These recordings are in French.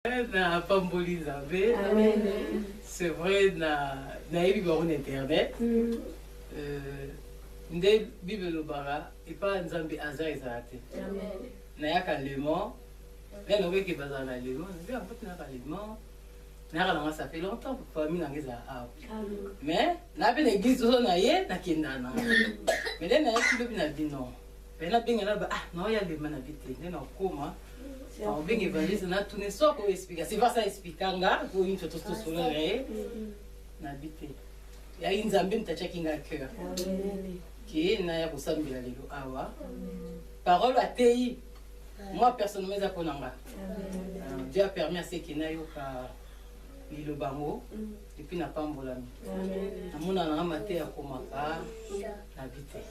Na pamboli Nzambe. C'est vrai na yebi ba on internet. Nde Bible lobara et pas Nzambe aza ezate. Na yaka lemo. Mais on veut que bazar na lemo, on veut en fait na lemo. Na ça fait longtemps famille na ngeza a. Mais na pe l'église zo na ye na kindana. Mais na yaki lobi na bino. Mais na binga na ba ah non ya lema na bité, na koma. On vient évangéliser, on a tout ne soit qu'on explique. C'est pas ça expliquer nga, pour une chose tout sur le n'habiter. Il y a une zambine qui a checké un cœur. Qui est n'a pas sambi la lelo awa. Parole à TI. Moi personnellement ça connaanga. Dieu a permis à ceux qui n'a eu qu'à le bango et puis n'a pas mbolami. Amuna na maté ya komaka n'habiter.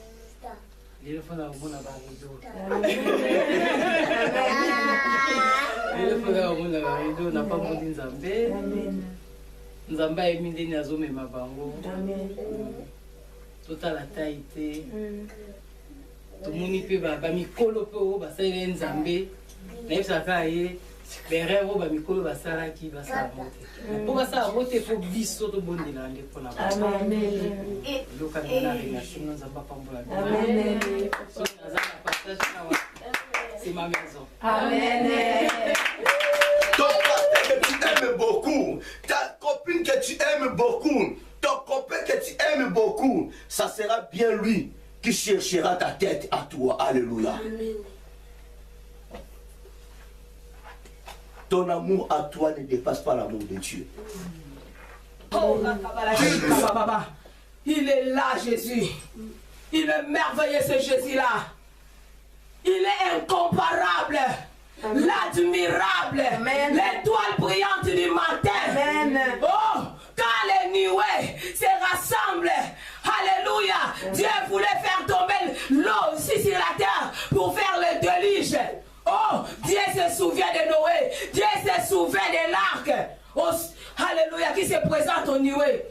Il faut la bonne abarido. Il faut la bonne abarido. N'a pas mon Nzambe. Nzambe a mis des nazos mais ma bango. Total la taille. Tout le monde peut ba mikolo pe o ba sa Nzambe. N'est pas ça y berre o ba mikolo ba sala ki ba sa monter. Pour ça roter faut biso to bon de la pour la. Amen. Local na relation Nzamba pambola. Amen. C'est ma maison. Amen. Ton partenaire que tu aimes beaucoup, ta copine que tu aimes beaucoup, ton copain que tu aimes beaucoup, ça sera bien lui qui cherchera ta tête à toi. Alléluia. Amen. Ton amour à toi ne dépasse pas l'amour de Dieu. Oh, il est là, Jésus. Il est merveilleux, ce Jésus-là. Il est incomparable, l'admirable, l'étoile brillante du matin. Amen. Oh, quand les nuées se rassemblent, alléluia, Dieu voulait faire tomber l'eau ici sur la terre pour faire le déluge. Oh, Dieu se souvient de Noé, Dieu se souvient de l'arc. Oh, alléluia, qui se présente aux nuées.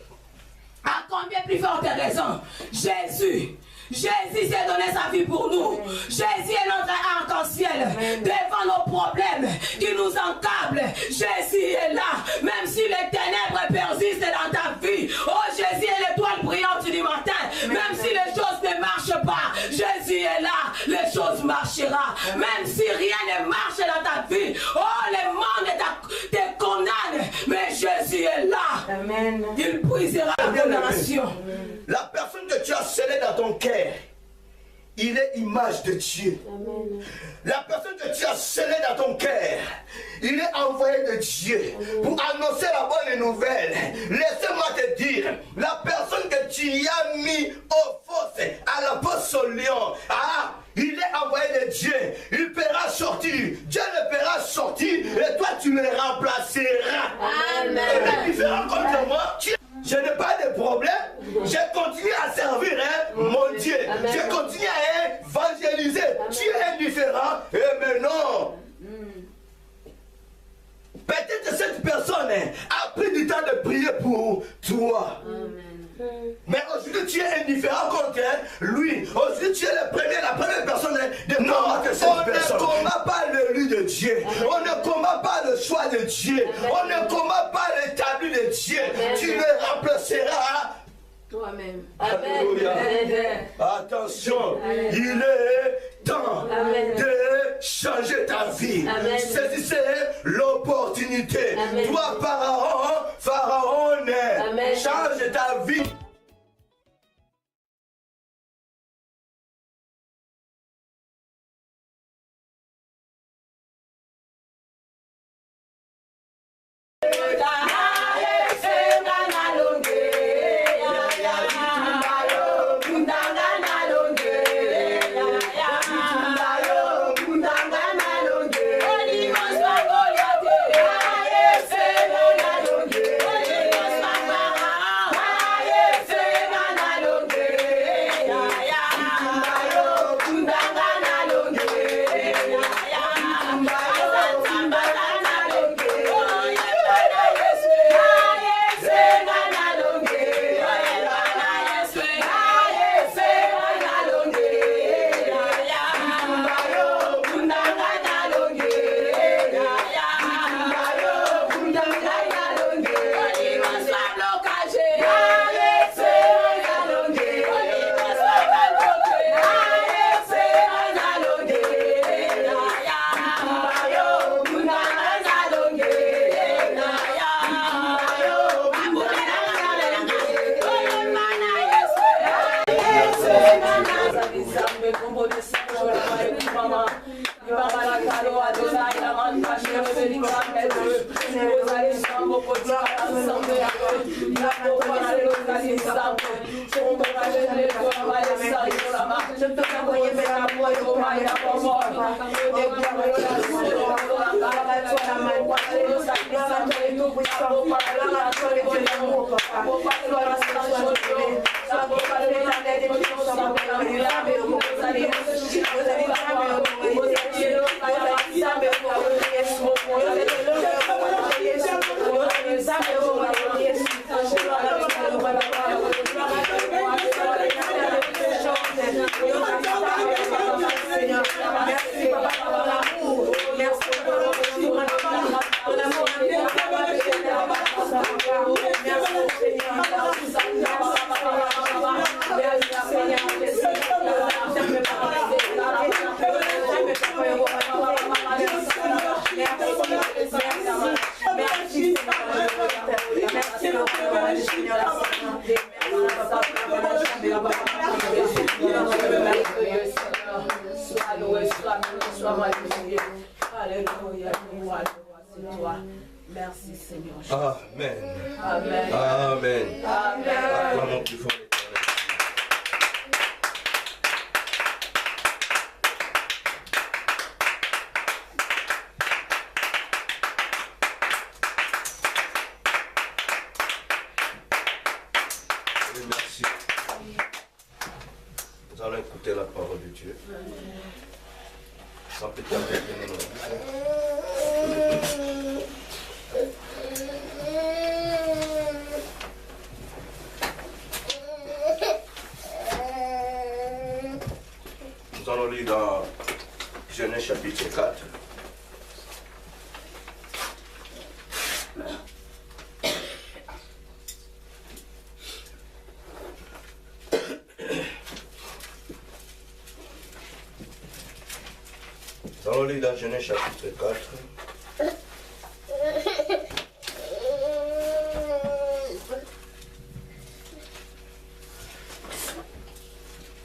À combien plus forte raison, Jésus s'est donné sa vie pour nous. Jésus est notre arc-en-ciel devant nos problèmes qui nous encablent. Jésus est là, même si les ténèbres persistent dans ta vie. Oh, Jésus est l'étoile brillante du matin. Même si les choses ne marchent pas, Jésus est là, les choses marcheront. Même si rien ne marche dans ta vie, oh, le monde te condamne, mais Jésus est là. Amen. Il brisera la condamnation. La personne que tu as scellée dans ton cœur, il est image de Dieu. Amen. La personne que tu as scellée dans ton cœur, il est envoyé de Dieu pour annoncer la bonne nouvelle. Laissez-moi te dire, la personne que tu as mis au fosse à la poste au lion, il est envoyé de Dieu. Il paiera sortir. Dieu le paiera sortir et toi tu le remplaceras. Amen. Il est différent comme moi. Je n'ai pas de problème. Je continue à servir mon Dieu. Amen. Je continue à évangéliser. Tu es indifférent. Mais non. Peut-être que cette personne a pris du temps de prier pour toi. Amen. Mais aujourd'hui tu es indifférent contre lui. Aujourd'hui tu es la première personne de combattre cette personne. On ne combat pas l'élu de Dieu. Amen. On ne combat pas le choix de Dieu. Amen. On ne combat pas l'établi de Dieu. Amen. Tu le remplaceras toi-même. Alléluia. Attention, amen. Il est temps, amen, de changer ta vie. Saisissez l'opportunité. Toi, Pharaon, change ta vie. Merci Seigneur. Amen. Amen. Amen. Amen. Acclamons plus fort l'Éternel. Merci. Nous allons écouter la parole de Dieu. Sans plus tarder, nous allons lire dans Genèse chapitre 4. Nous allons lire dans Genèse chapitre 4.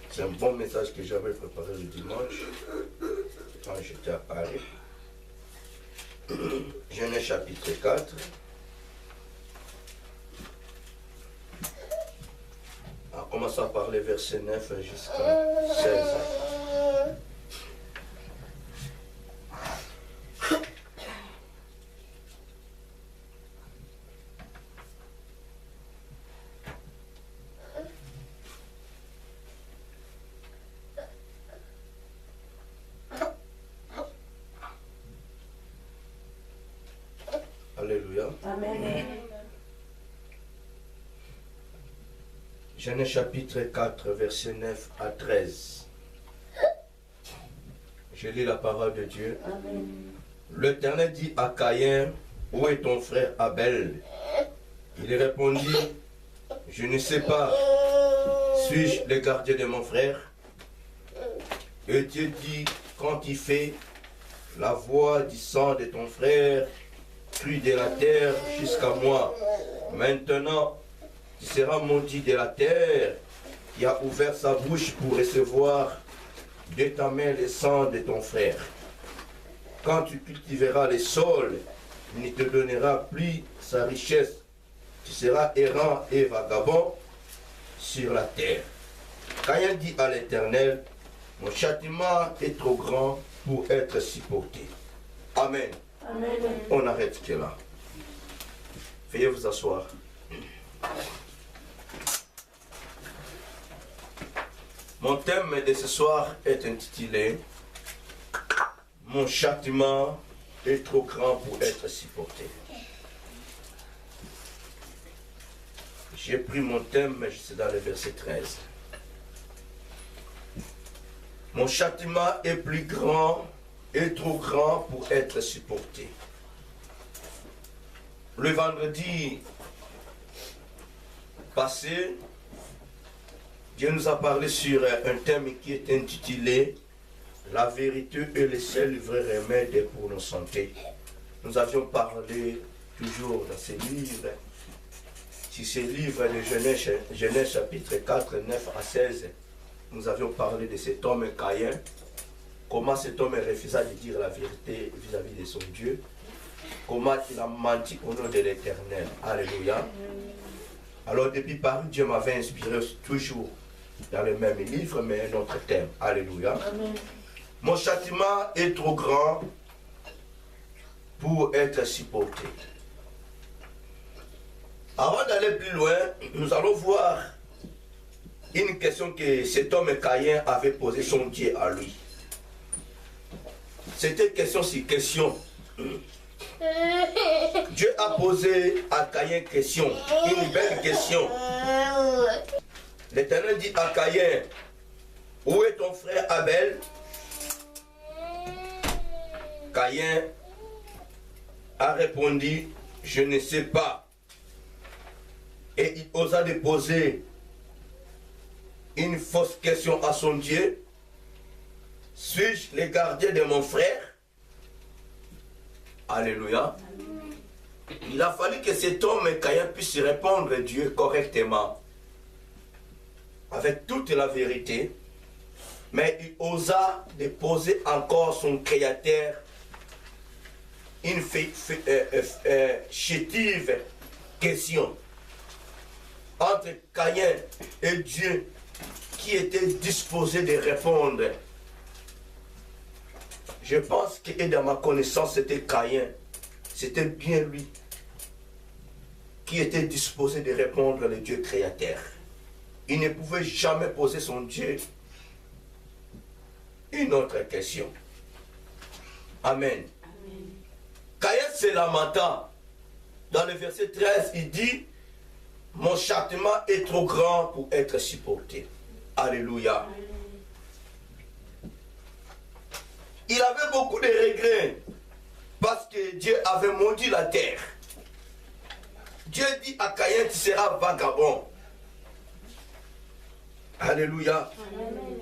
C'est un bon message que j'avais préparé le dimanche quand j'étais à Paris. Genèse chapitre 4. En commençant par les versets 9 jusqu'à 16. Alléluia. Amen. Genèse chapitre 4, verset 9 à 13. Je lis la parole de Dieu. Amen. L'Éternel dit à Caïn, où est ton frère Abel? Il répondit, je ne sais pas, suis-je le gardien de mon frère? Et Dieu dit, quand il fait la voix du sang de ton frère, crie de la terre jusqu'à moi. Maintenant, tu seras maudit de la terre qui a ouvert sa bouche pour recevoir de ta main le sang de ton frère. Quand tu cultiveras les sols, il ne te donnera plus sa richesse. Tu seras errant et vagabond sur la terre. Caïn dit à l'Éternel, mon châtiment est trop grand pour être supporté. Amen. Amen. On arrête que là. Veuillez vous asseoir. Mon thème de ce soir est intitulé « Mon châtiment est trop grand pour être supporté ». J'ai pris mon thème, mais c'est dans le verset 13. Mon châtiment est plus grand et trop grand pour être supporté. Le vendredi passé, Dieu nous a parlé sur un thème qui est intitulé « La vérité est le seul vrai remède pour nos santé ». Nous avions parlé toujours dans ces livres, sur ces livres de Genèse chapitre 4, 9 à 16, nous avions parlé de cet homme Caïn, comment cet homme refusa de dire la vérité vis-à-vis de son Dieu. comment il a menti au nom de l'Éternel. Alléluia. Alors depuis Paris, Dieu m'avait inspiré toujours dans le même livre, mais un autre thème. Alléluia. Amen. Mon châtiment est trop grand pour être supporté. Avant d'aller plus loin, nous allons voir une question que cet homme Caïn avait posée son Dieu à lui. C'était question sur question. Dieu a posé à Caïn question, une belle question. L'Éternel dit à Caïn, où est ton frère Abel? Caïn a répondu, je ne sais pas. Et il osa de poser une fausse question à son Dieu. Suis-je le gardien de mon frère? Alléluia. Il a fallu que cet homme Caïn puisse répondre à Dieu correctement, avec toute la vérité, mais il osa de poser encore son Créateur une chétive question entre Caïn et Dieu, qui était disposé de répondre. Je pense que, et dans ma connaissance, c'était Caïn. C'était bien lui qui était disposé de répondre le Dieu créateur. Il ne pouvait jamais poser son Dieu une autre question. Amen. Caïn se lamenta. Dans le verset 13, il dit, mon châtiment est trop grand pour être supporté. Alléluia. Il avait beaucoup de regrets parce que Dieu avait maudit la terre. Dieu dit à Caïn, tu seras vagabond. Alléluia. Amen.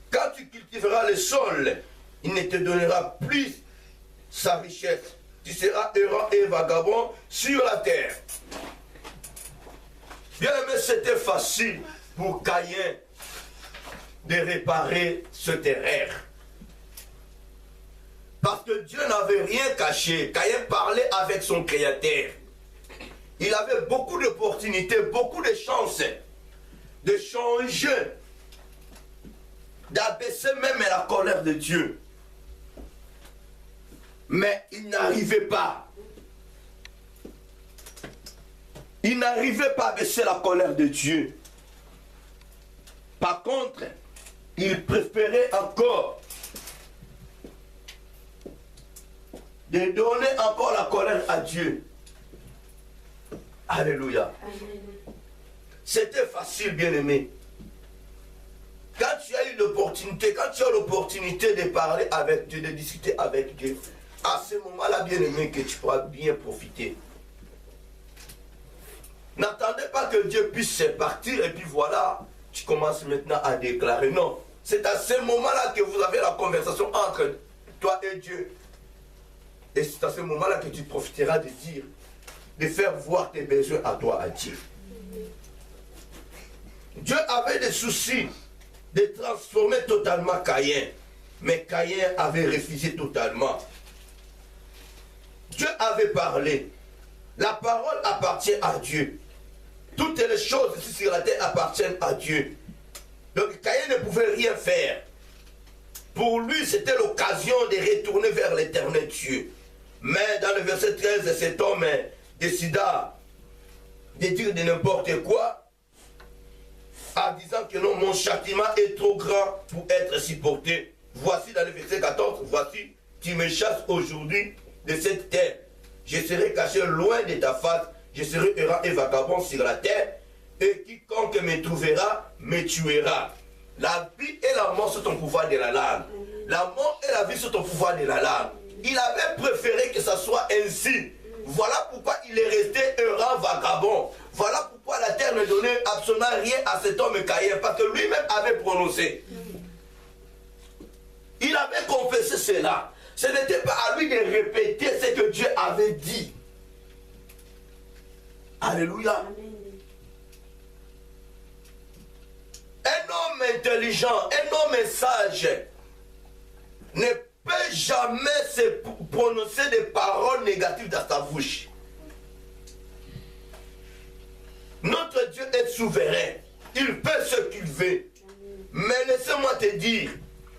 Quand tu cultiveras le sol, il ne te donnera plus sa richesse. Tu seras errant et vagabond sur la terre. Bien aimé, c'était facile pour Caïn de réparer cette erreur. Parce que Dieu n'avait rien caché. Caïn parlait avec son Créateur. Il avait beaucoup d'opportunités, beaucoup de chances de changer, d'abaisser même la colère de Dieu. Mais il n'arrivait pas. Il n'arrivait pas à baisser la colère de Dieu. Par contre, il préférait encore de donner encore la colère à Dieu. Alléluia. C'était facile, bien-aimé. Quand tu as eu l'opportunité, quand tu as l'opportunité de parler avec Dieu, de discuter avec Dieu, à ce moment-là, bien-aimé, que tu pourras bien profiter. N'attendez pas que Dieu puisse partir et puis voilà, tu commences maintenant à déclarer. Non, c'est à ce moment-là que vous avez la conversation entre toi et Dieu. Et c'est à ce moment-là que tu profiteras de dire, de faire voir tes besoins à toi, à Dieu. Dieu avait des soucis de transformer totalement Caïn, mais Caïn avait refusé totalement. Dieu avait parlé. La parole appartient à Dieu. Toutes les choses ici sur la terre appartiennent à Dieu. Donc Caïn ne pouvait rien faire. Pour lui, c'était l'occasion de retourner vers l'éternel Dieu. Mais dans le verset 13, cet homme décida de dire de n'importe quoi, en disant que non, mon châtiment est trop grand pour être supporté. Voici dans le verset 14, voici, tu me chasses aujourd'hui de cette terre. Je serai caché loin de ta face, je serai errant et vagabond sur la terre, et quiconque me trouvera, me tuera. La vie et la mort sont au pouvoir de la langue. La mort et la vie sont au pouvoir de la langue. Il avait préféré que ça soit ainsi. Voilà pourquoi il est resté errant, vagabond. Voilà pourquoi la terre ne donnait absolument rien à cet homme Caïn, parce que lui-même avait prononcé. Il avait confessé cela. Ce n'était pas à lui de répéter ce que Dieu avait dit. Alléluia. Un homme intelligent, un homme sage ne peut jamais se prononcer des paroles négatives dans sa bouche. Notre Dieu est souverain. Il fait ce qu'il veut. Mais laissez-moi te dire,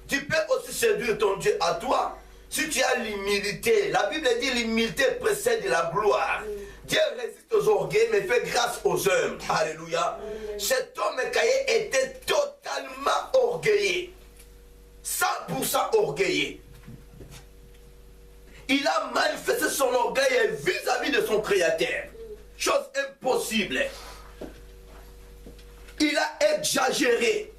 tu peux aussi séduire ton Dieu à toi si tu as l'humilité. La Bible dit l'humilité précède la gloire. Dieu résiste aux orgueils mais fait grâce aux hommes. Alléluia. Cet homme Caïn était totalement orgueilleux. 100% orgueilleux. Il a manifesté son orgueil vis-à-vis de son Créateur. Chose impossible. Il a exagéré.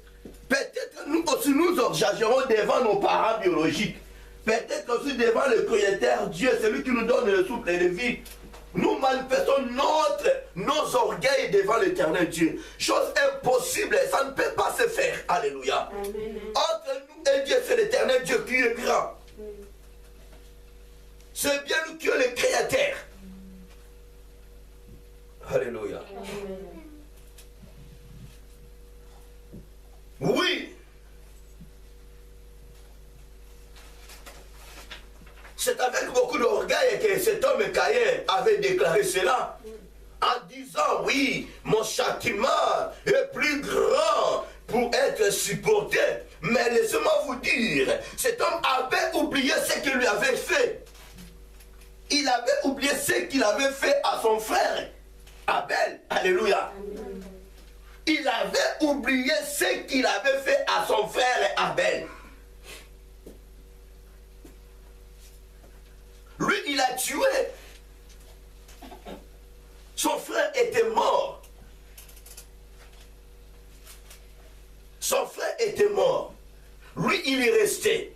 Peut-être nous aussi nous exagérons devant nos parents biologiques. Peut-être aussi devant le Créateur Dieu, celui qui nous donne le souffle et le vie. Nous manifestons nos orgueils devant l'Éternel Dieu. Chose impossible, ça ne peut pas se faire. Alléluia. Amen. Entre nous et Dieu, c'est l'Éternel Dieu qui est grand. C'est bien nous qui est le Créateur. Alléluia. Amen. Oui. C'est avec beaucoup d'orgueil que cet homme Caïn avait déclaré cela. En disant, oui, mon châtiment est plus grand pour être supporté. Mais laissez-moi vous dire, cet homme avait oublié ce qu'il lui avait fait. Il avait oublié ce qu'il avait fait à son frère Abel. Alléluia. Il avait oublié ce qu'il avait fait à son frère Abel. Lui, il a tué. Son frère était mort. Son frère était mort. Lui, il est resté.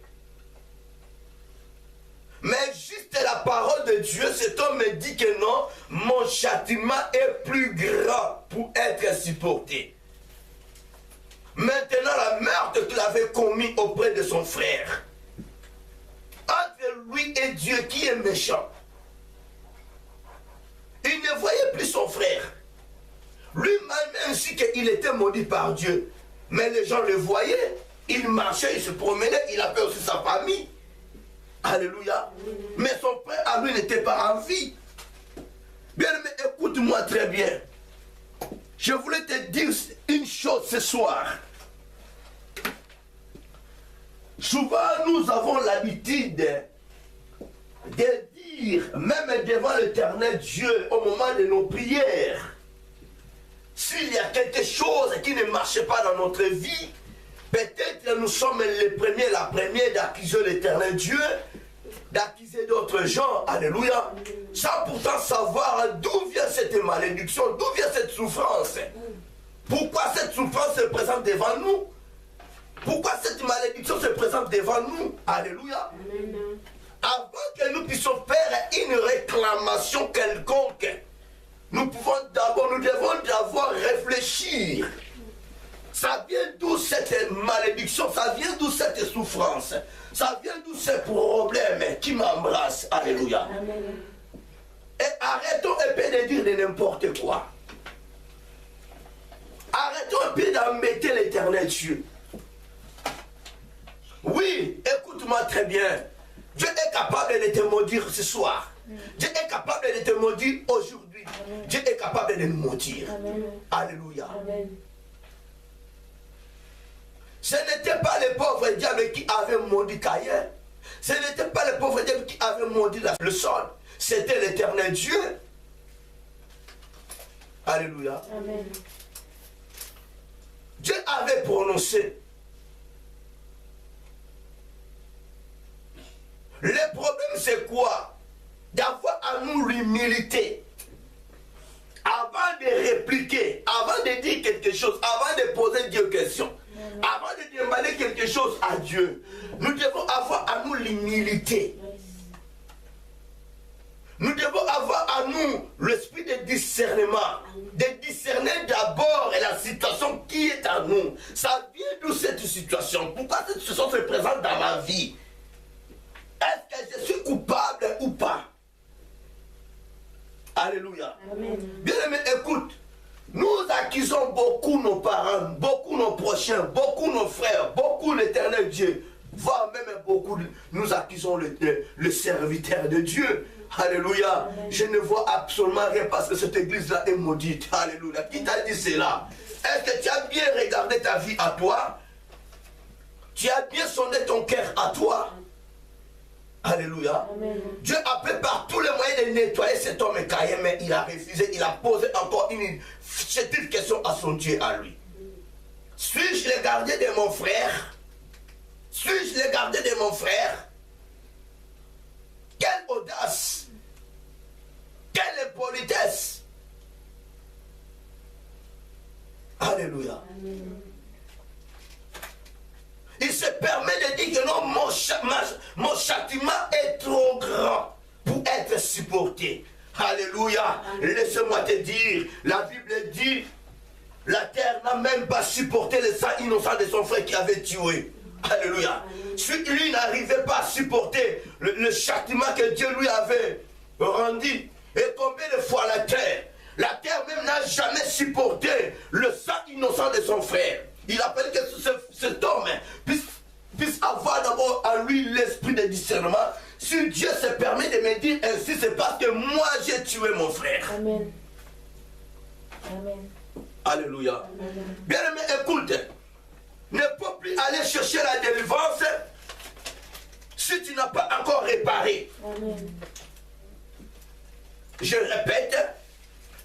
Mais juste la parole de Dieu, cet homme me dit que non, mon châtiment est plus grand pour être supporté. Maintenant, la meurtre qu'il avait commis auprès de son frère, entre lui et Dieu qui est méchant, il ne voyait plus son frère. Lui-même ainsi qu'il était maudit par Dieu. Mais les gens le voyaient, il marchait, il se promenait, il avait aussi sa famille. Alléluia. Mais son frère à lui n'était pas en vie. Bien, mais écoute-moi très bien. Je voulais te dire une chose ce soir. Souvent, nous avons l'habitude de dire, même devant l'Éternel Dieu, au moment de nos prières, s'il y a quelque chose qui ne marche pas dans notre vie, peut-être nous sommes les premiers, la première d'accuser l'Éternel Dieu, d'accuser d'autres gens, alléluia, sans pourtant savoir d'où vient cette malédiction, d'où vient cette souffrance. Pourquoi cette souffrance se présente devant nous? Pourquoi cette malédiction se présente devant nous? Alléluia. Avant que nous puissions faire une réclamation quelconque, nous devons d'abord réfléchir. Ça vient d'où cette malédiction? Ça vient d'où cette souffrance? Ça vient d'où ce problème qui m'embrasse? Alléluia. Amen. Et arrêtons un peu de dire de n'importe quoi. Arrêtons un peu d'embêter l'Éternel Dieu. Oui, écoute-moi très bien. Dieu est capable de te maudire ce soir. Dieu est capable de te maudire aujourd'hui. Dieu est capable de nous maudire. Amen. Alléluia. Amen. Ce n'était pas le pauvre diable qui avait maudit Caïn. Ce n'était pas le pauvre diable qui avait maudit le sol. C'était l'Éternel Dieu. Alléluia. Amen. Dieu avait prononcé. Le problème c'est quoi? D'avoir à nous l'humilité. Avant de répliquer, avant de dire quelque chose, avant de poser Dieu question, avant de demander quelque chose à Dieu, nous devons avoir à nous l'humilité. Nous devons avoir à nous l'esprit de discernement, de discerner d'abord la situation qui est à nous. Ça vient d'où cette situation? Pourquoi cette situation se présente dans ma vie? Est-ce que je suis coupable ou pas? Alléluia. Amen. Bien aimé, écoute, nous accusons beaucoup nos parents, beaucoup nos prochains, beaucoup nos frères, beaucoup l'Éternel Dieu. voire même beaucoup, nous accusons le serviteur de Dieu. Alléluia. Je ne vois absolument rien parce que cette église-là est maudite. Alléluia. Qui t'a dit cela? Est-ce que tu as bien regardé ta vie à toi? Tu as bien sondé ton cœur à toi? Alléluia. Amen. Dieu a fait par tous les moyens de nettoyer cet homme Caïn, mais il a refusé. Il a posé encore une chétive question à son Dieu, à lui. Suis-je le gardien de mon frère? Suis-je le gardien de mon frère? Quelle audace! Quelle impolitesse! Alléluia. Amen. Il se permet de dire que non, mon châtiment est trop grand pour être supporté. Alléluia. Laisse-moi te dire, la Bible dit, la terre n'a même pas supporté le sang innocent de son frère qui avait tué. Alléluia. Lui n'arrivait pas à supporter le châtiment que Dieu lui avait rendu. Et combien de fois la terre même n'a jamais supporté le sang innocent de son frère. Il a fallu que cet homme puisse avoir d'abord en lui l'esprit de discernement. Si Dieu se permet de me dire ainsi, c'est parce que moi j'ai tué mon frère. Amen. Amen. Alléluia. Bien aimé, écoute, ne peux plus aller chercher la délivrance si tu n'as pas encore réparé. Amen. Je répète,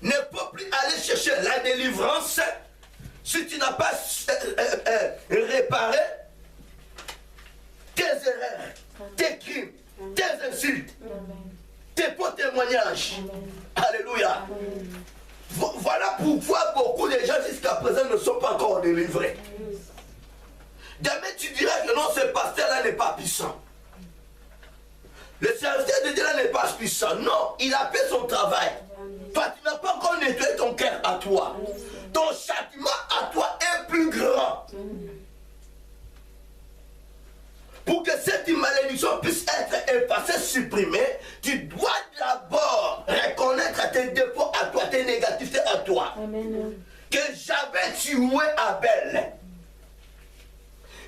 ne peux plus aller chercher la délivrance si tu n'as pas réparé tes erreurs, tes crimes, tes insultes, tes faux témoignages. Alléluia. Voilà pourquoi beaucoup de gens jusqu'à présent ne sont pas encore délivrés. Demain tu dirais que non, ce pasteur-là n'est pas puissant. Le serviteur de Dieu n'est pas puissant. Non, il a fait son travail. Toi, tu n'as pas encore nettoyé ton cœur à toi. Ton châtiment à toi est plus grand. Pour que cette malédiction puisse être effacée, supprimée, tu dois d'abord reconnaître tes défauts à toi, tes négativités à toi. Amen. Que j'avais tué Abel.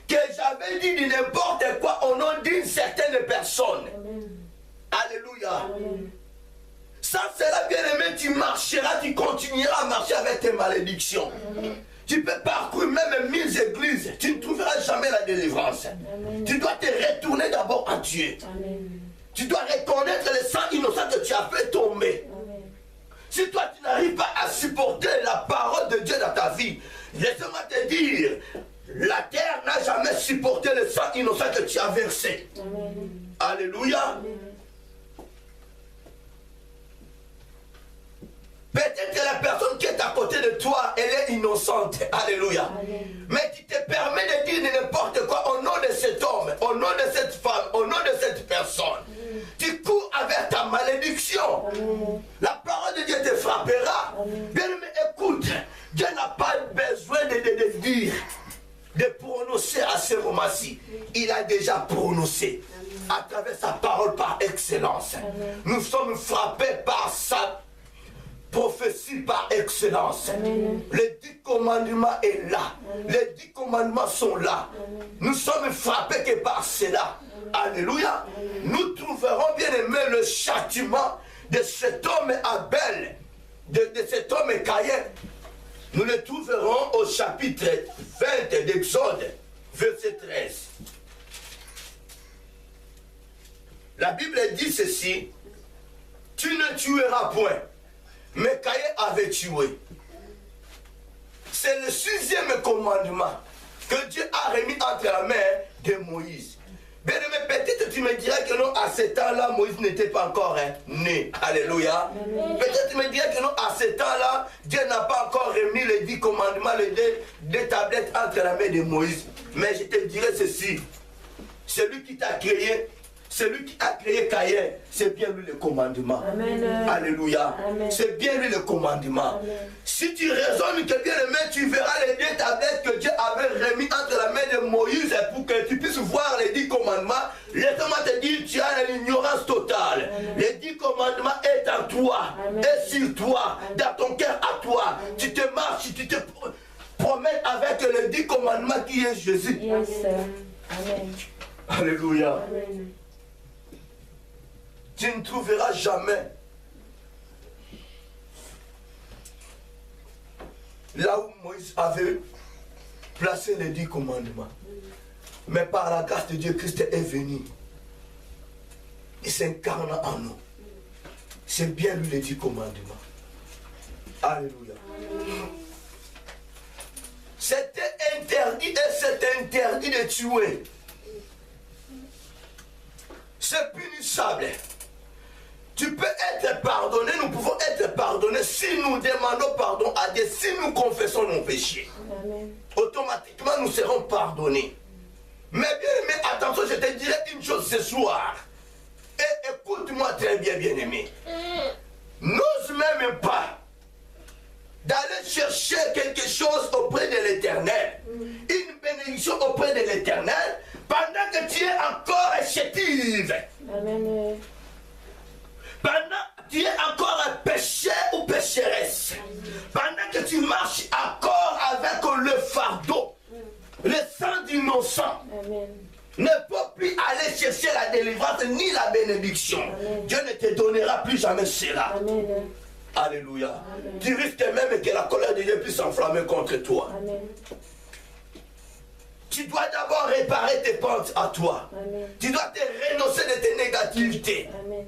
Que j'avais dit de n'importe quoi au nom d'une certaine personne. Amen. Alléluia. Amen. Sans cela, bien aimé, tu marcheras, tu continueras à marcher avec tes malédictions. Amen. Tu peux parcourir même 1000 églises, tu ne trouveras jamais la délivrance. Amen. Tu dois te retourner d'abord à Dieu. Amen. Tu dois reconnaître le sang innocent que tu as fait tomber. Amen. Si toi tu n'arrives pas à supporter la parole de Dieu dans ta vie, laisse-moi te dire, la terre n'a jamais supporté le sang innocent que tu as versé. Amen. Alléluia. Amen. Peut-être que la personne qui est à côté de toi, elle est innocente. Alléluia. Amen. Mais tu te permets de dire n'importe quoi au nom de cet homme, au nom de cette femme, au nom de cette personne. Amen. Tu cours avec ta malédiction. Amen. La parole de Dieu te frappera. Bien, mais écoute, Dieu n'a pas besoin de dire, de prononcer à ce moment-ci. Il a déjà prononcé. Amen. À travers sa parole par excellence. Amen. Nous sommes frappés par sa prophétie par excellence. Amen. Les 10 commandements est là. Amen. Les 10 commandements sont là. Amen. Nous sommes frappés que par cela. Amen. Alléluia. Amen. Nous trouverons bien aimé le châtiment de cet homme Abel, de cet homme Caïn. Nous le trouverons au chapitre 20 d'Exode, verset 13. La Bible dit ceci: tu ne tueras point. Mais Caïn avait tué. C'est le 6e commandement que Dieu a remis entre la main de Moïse. Bien aimé, peut-être tu me dirais que non, à ce temps-là, Moïse n'était pas encore né. Alléluia. Peut-être tu me dirais que non, à ce temps-là, Dieu n'a pas encore remis les 10 commandements, les deux tablettes entre la main de Moïse. Mais je te dirais ceci: celui qui t'a créé, celui qui a créé Caïn, c'est bien lui le commandement. Amen. Alléluia. C'est bien lui le commandement. Amen. Si tu raisonnes que bien aimé, tu verras les 2 tablettes que Dieu avait remis entre la main de Moïse pour que tu puisses voir les 10 commandements. Laisse-moi te dire, tu as l'ignorance totale. Amen. Les 10 commandements est en toi, est sur toi, dans ton cœur à toi. Amen. Tu te marches, tu te promènes avec les 10 commandements qui est Jésus. Yes. Amen. Alléluia. Amen. Tu ne trouveras jamais là où Moïse avait placé les 10 commandements. Mais par la grâce de Dieu, Christ est venu. Il s'incarne en nous. C'est bien lui les 10 commandements. Alléluia. C'était interdit et c'est interdit de tuer. C'est punissable. Tu peux être pardonné, nous pouvons être pardonnés si nous demandons pardon à Dieu, si nous confessons nos péchés. Amen. Automatiquement nous serons pardonnés. Mais bien aimé, attention, je te dirai une chose ce soir. Et écoute-moi très bien, bien aimé. N'ose même pas d'aller chercher quelque chose auprès de l'Éternel, une bénédiction auprès de l'Éternel, pendant que tu es encore chétive. Amen. Pendant que tu es encore un pécheur ou pécheresse. Pendant que tu marches encore avec le fardeau, le sang d'innocent. Amen. Ne peut plus aller chercher la délivrance ni la bénédiction. Amen. Dieu ne te donnera plus jamais cela. Amen. Alléluia. Amen. Tu risques même que la colère de Dieu puisse s'enflammer contre toi. Amen. Tu dois d'abord réparer tes pentes à toi. Amen. Tu dois te renoncer de tes négativités. Amen.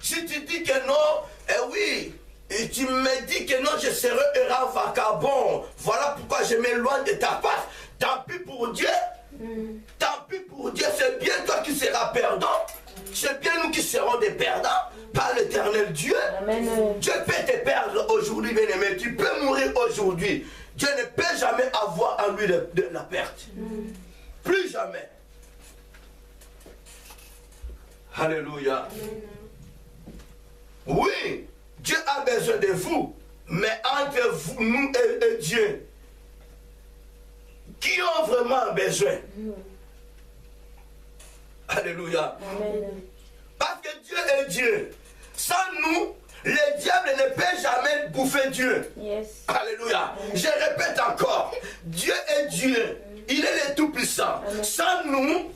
Si tu dis que non, oui, et tu me dis que non, je serai errant vagabond. Voilà pourquoi je m'éloigne de ta face. Tant pis pour Dieu. Tant pis pour Dieu, c'est bien toi qui seras perdant. C'est bien nous qui serons des perdants par l'éternel Dieu. Amen. Dieu peut te perdre aujourd'hui, bien aimé. Tu peux mourir aujourd'hui. Dieu ne peut jamais avoir en lui de la perte. Plus jamais. Alléluia. Oui, Dieu a besoin de vous. Mais entre vous, nous et Dieu, qui ont vraiment besoin? Alléluia. Amen. Parce que Dieu est Dieu. Sans nous, le diable ne peut jamais bouffer Dieu. Yes. Alléluia. Je répète encore. Dieu est Dieu. Il est le Tout-Puissant. Sans nous,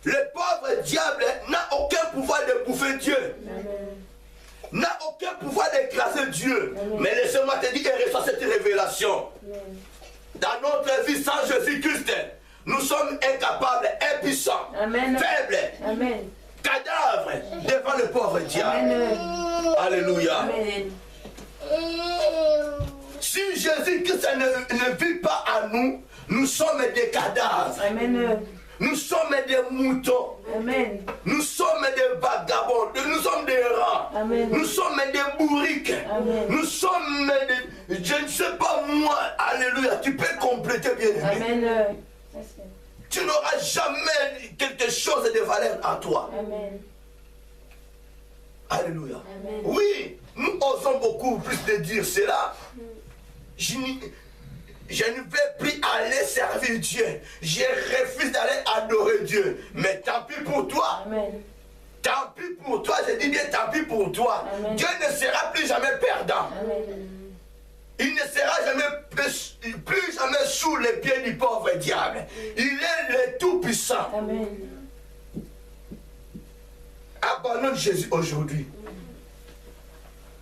le pauvre diable n'a aucun pouvoir de bouffer Dieu. Amen. N'a aucun pouvoir d'écraser Dieu. Amen. Mais laissez-moi te dire et reçois cette révélation. Amen. Dans notre vie sans Jésus-Christ, nous sommes incapables, impuissants, Amen. faibles, Amen. cadavres devant le pauvre diable. Amen. Alléluia. Amen. Si Jésus-Christ ne vit pas en nous, nous sommes des cadavres. Amen. Nous sommes des moutons. Amen. Nous sommes des vagabonds. Nous sommes des rats. Amen. Nous sommes des bourriques. Amen. Nous sommes des... Je ne sais pas moi. Alléluia. Tu peux compléter, bien aimé. Amen. Tu n'auras jamais quelque chose de valeur à toi. Amen. Alléluia. Amen. Oui, nous osons beaucoup plus de dire cela. Je ne vais plus aller servir Dieu. Je refuse d'aller adorer Dieu. Mais tant pis pour toi. Amen. Tant pis pour toi. Je dis bien tant pis pour toi. Amen. Dieu ne sera plus jamais perdant. Amen. Il ne sera plus jamais sous les pieds du pauvre diable. Il est le Tout-Puissant. Amen. Abandonne Jésus aujourd'hui.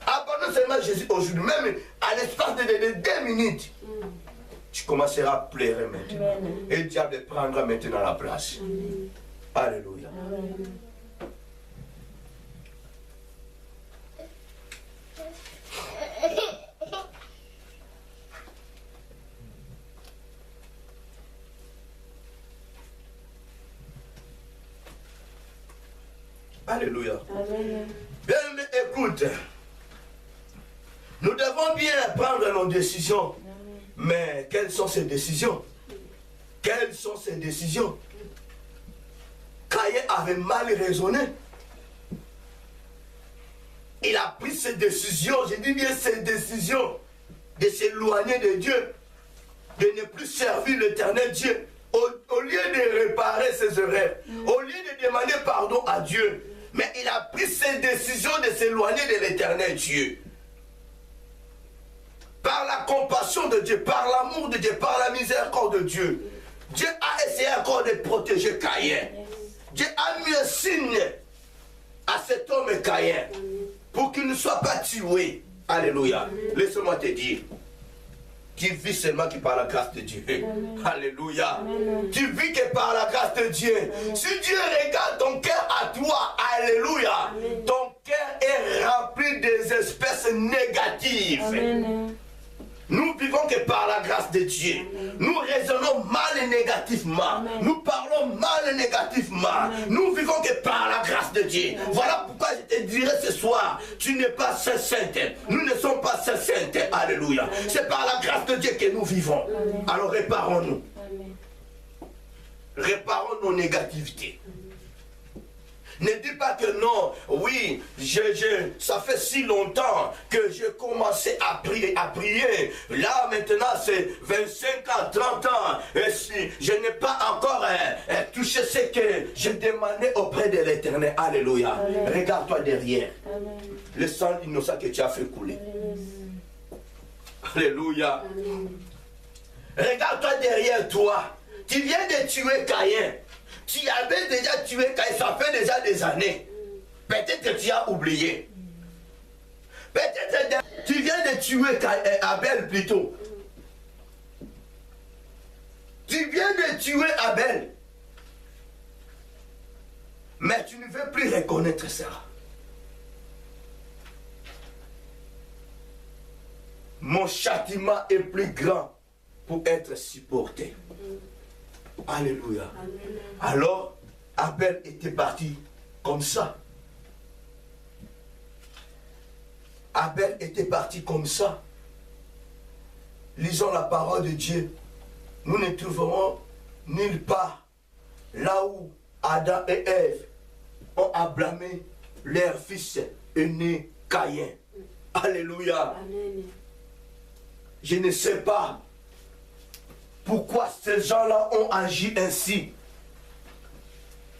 Abandonne seulement Jésus aujourd'hui. Même à l'espace de 2 minutes. Tu commenceras à pleurer maintenant. Amen. Et le diable prendra maintenant la place. Alléluia. Amen. Alléluia. Amen. Bien, mais écoute. Nous devons bien prendre nos décisions. Mais quelles sont ces décisions? Quelles sont ces décisions? Caïn avait mal raisonné. Il a pris ses décisions, je dis bien ses décisions, de s'éloigner de Dieu, de ne plus servir l'éternel Dieu. Au lieu de réparer ses erreurs, au lieu de demander pardon à Dieu, mais il a pris ses décisions de s'éloigner de l'éternel Dieu. Par la compassion de Dieu, par l'amour de Dieu, par la miséricorde de Dieu, Dieu a essayé encore de protéger Caïn. Dieu a mis un signe à cet homme Caïn pour qu'il ne soit pas tué. Alléluia. Laisse-moi te dire. Tu vis seulement que par la grâce de Dieu. Amen. Alléluia. Amen. Tu vis que par la grâce de Dieu. Amen. Si Dieu regarde ton cœur à toi, alléluia, amen, ton cœur est rempli des espèces négatives. Amen. Nous vivons que par la grâce de Dieu. Amen. Nous raisonnons mal et négativement. Amen. Nous parlons mal et négativement. Amen. Nous vivons que par la grâce de Dieu. Amen. Voilà pourquoi je te dirai ce soir, tu n'es pas sainte. Nous ne sommes pas sainte. Alléluia. C'est par la grâce de Dieu que nous vivons. Amen. Alors réparons-nous. Réparons nos négativités. Ne dis pas que non, oui, ça fait si longtemps que j'ai commencé à prier. Là, maintenant, c'est 25 ans, 30 ans. Et si je n'ai pas encore touché ce que j'ai demandé auprès de l'Éternel. Alléluia. Regarde-toi derrière. Amen. Le sang innocent que tu as fait couler. Amen. Alléluia. Amen. Regarde-toi derrière toi. Tu viens de tuer Caïn. Tu avais déjà tué Caïn, ça fait déjà des années. Peut-être que tu as oublié. Peut-être que tu viens de tuer Abel plutôt. Tu viens de tuer Abel. Mais tu ne veux plus reconnaître ça. Mon châtiment est plus grand pour être supporté. Alléluia. Amen. Alors, Abel était parti comme ça. Abel était parti comme ça. Lisons la parole de Dieu. Nous ne trouverons nulle part là où Adam et Ève ont blâmé leur fils aîné Caïn. Alléluia. Amen. Je ne sais pas pourquoi ces gens-là ont agi ainsi.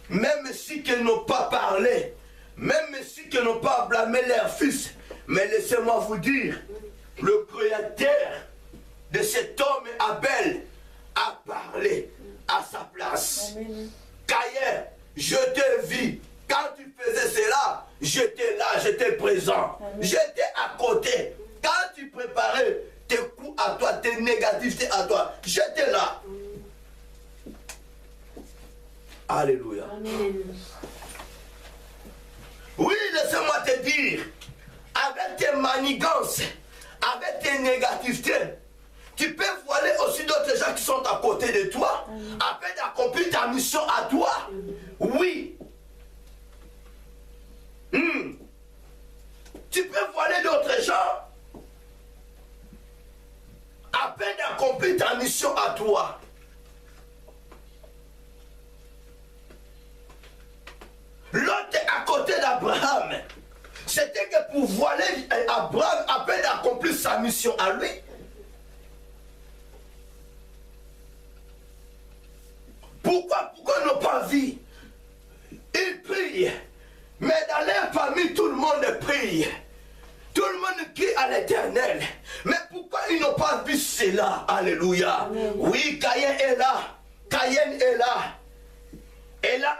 Même si qu'ils n'ont pas parlé, même si qu'ils n'ont pas blâmé leur fils, mais laissez-moi vous dire, le créateur de cet homme Abel a parlé à sa place. Amen. Caïn, je te vis. Quand tu faisais cela, j'étais là, j'étais présent. Amen. J'étais à côté. Quand tu préparais tes coups à toi, tes négativités à toi, j'étais là. Alléluia. Amen. Oui, laissez-moi te dire, avec tes manigances, avec tes négativités, tu peux voiler aussi d'autres gens qui sont à côté de toi, afin d'accomplir ta mission à toi. Oui. Tu peux voiler d'autres gens afin d'accomplir ta mission à toi. L'autre à côté d'Abraham, c'était que pour voiler Abraham afin d'accomplir sa mission à lui. Pourquoi ils n'ont pas vu? Ils prient. Mais dans leur famille, tout le monde prie. Tout le monde crie à l'Éternel. Mais pourquoi ils n'ont pas vu cela? Alléluia. Amen. Oui, Caïn est là. Caïn est là. Et là,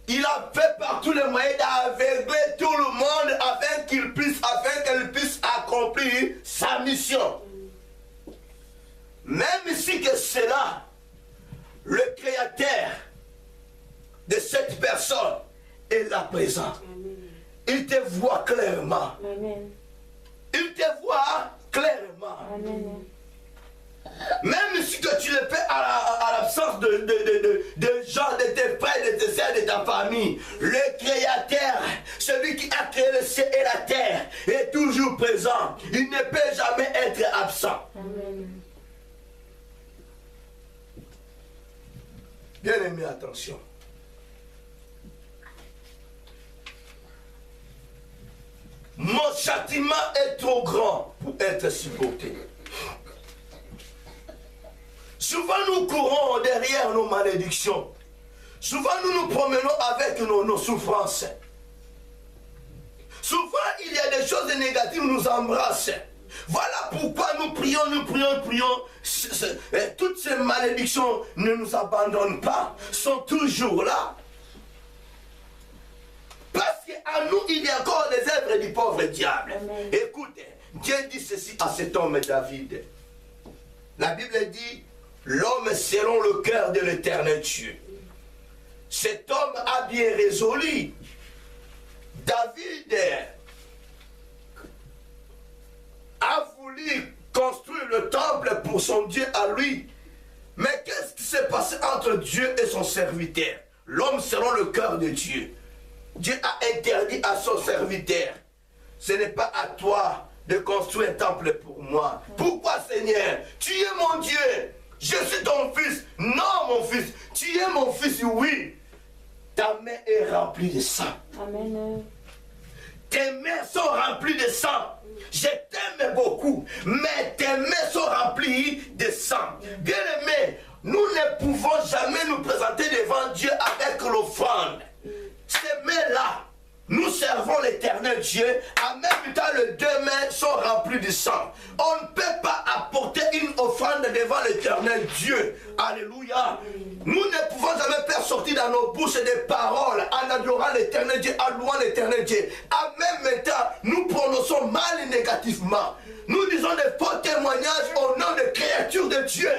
il a fait par tous les moyens d'aveugler tout le monde afin qu'elle puisse accomplir sa mission. Même si que cela, le créateur de cette personne est là présent. Amen. Il te voit clairement. Amen. Il te voit clairement. Amen. Même si que tu le fais à l'absence de gens, de tes frères, de tes sœurs, de ta famille, le Créateur, celui qui a créé le ciel et la terre, est toujours présent. Il ne peut jamais être absent. Amen. Bien aimé, attention. Mon châtiment est trop grand pour être supporté. Souvent nous courons derrière nos malédictions. Souvent nous nous promenons avec nos souffrances. Souvent il y a des choses négatives qui nous embrassent. Voilà pourquoi nous prions. Toutes ces malédictions ne nous abandonnent pas, sont toujours là. Parce qu'à nous, il y a encore les œuvres du pauvre diable. Amen. Écoutez, Dieu dit ceci à cet homme David. La Bible dit, l'homme selon le cœur de l'Éternel Dieu. Cet homme a bien résolu. David a voulu construire le temple pour son Dieu à lui. Mais qu'est-ce qui s'est passé entre Dieu et son serviteur? L'homme selon le cœur de Dieu. Dieu a interdit à son serviteur, ce n'est pas à toi de construire un temple pour moi. Pourquoi, Seigneur? Tu es mon Dieu. Je suis ton fils. Non, mon fils. Tu es mon fils, oui. Ta main est remplie de sang. Amen. Tes mains sont remplies de sang. Je t'aime beaucoup, mais tes mains sont remplies de sang. Bien-aimés, nous ne pouvons jamais nous présenter devant Dieu avec l'offrande. Ces mains-là, nous servons l'Éternel Dieu. En même temps, les deux mains sont remplies de sang. On ne peut pas apporter une offrande devant l'Éternel Dieu. Alléluia. Nous ne pouvons jamais faire sortir dans nos bouches des paroles en adorant l'Éternel Dieu, en louant l'Éternel Dieu. En même temps, nous prononçons mal et négativement. Nous disons des faux témoignages au nom des créatures de Dieu.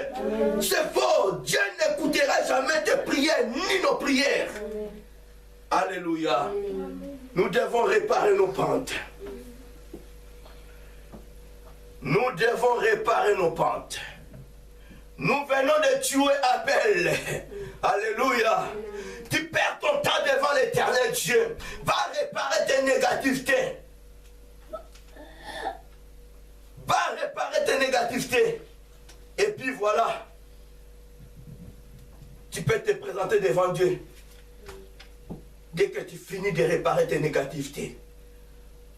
C'est faux. Dieu n'écoutera jamais tes prières ni nos prières. Alléluia. Nous devons réparer nos pentes. Nous devons réparer nos pentes. Nous venons de tuer Abel. Alléluia. Tu perds ton temps devant l'Éternel Dieu. Va réparer tes négativités. Va réparer tes négativités. Et puis voilà. Tu peux te présenter devant Dieu. Dès que tu finis de réparer tes négativités.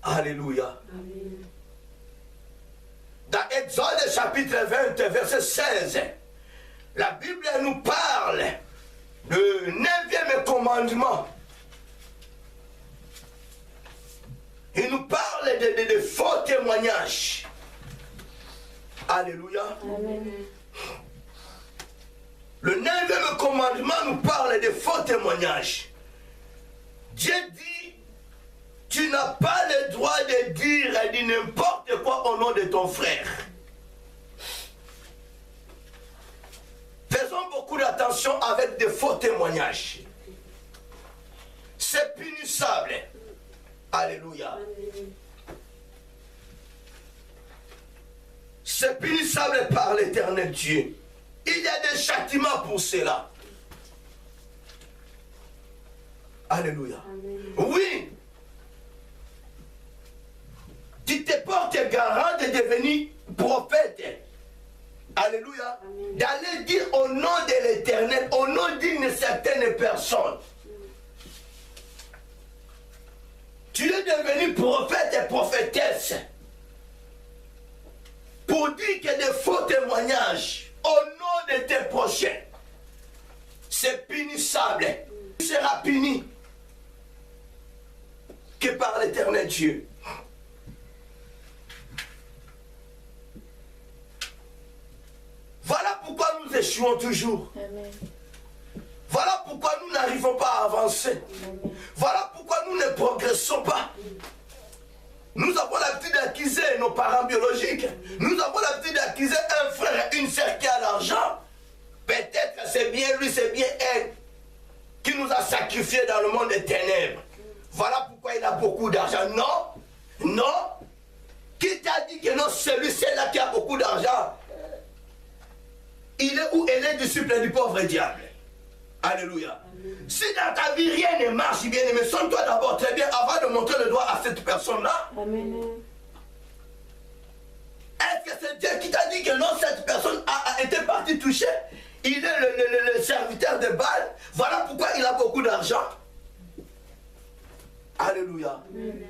Alléluia. Amen. Dans Exode chapitre 20, verset 16, la Bible nous parle du 9e commandement. Il nous parle de faux témoignages. Alléluia. Amen. Le 9e commandement nous parle de faux témoignages. Dieu dit, tu n'as pas le droit de dire n'importe quoi au nom de ton frère. Faisons beaucoup d'attention avec de faux témoignages. C'est punissable. Alléluia. C'est punissable par l'Éternel Dieu. Il y a des châtiments pour cela. Alléluia. Amen. Oui. Tu te portes garant de devenir prophète. Alléluia. D'aller dire au nom de l'Éternel, au nom d'une certaine personne. Tu es devenu prophète et prophétesse. Pour dire que des faux témoignages au nom de tes prochains. C'est punissable. Tu seras puni que par l'Éternel Dieu. Voilà pourquoi nous échouons toujours. Amen. Voilà pourquoi nous n'arrivons pas à avancer. Amen. Voilà pourquoi nous ne progressons pas. Nous avons l'habitude d'accuser nos parents biologiques. Nous avons l'habitude d'accuser un frère et une sœur qui a l'argent. Peut-être c'est bien lui, c'est bien elle qui nous a sacrifiés dans le monde des ténèbres. Voilà pourquoi il a beaucoup d'argent. Non, non. Qui t'a dit que non, celui-là qui a beaucoup d'argent, il est ou elle est disciple du pauvre diable. Alléluia. Amen. Si dans ta vie rien ne marche bien, mais sonne-toi d'abord très bien avant de montrer le doigt à cette personne-là. Amen. Est-ce que c'est Dieu qui t'a dit que non, cette personne a été partie toucher? Il est le serviteur de Baal. Voilà pourquoi il a beaucoup d'argent. Alléluia. Amen.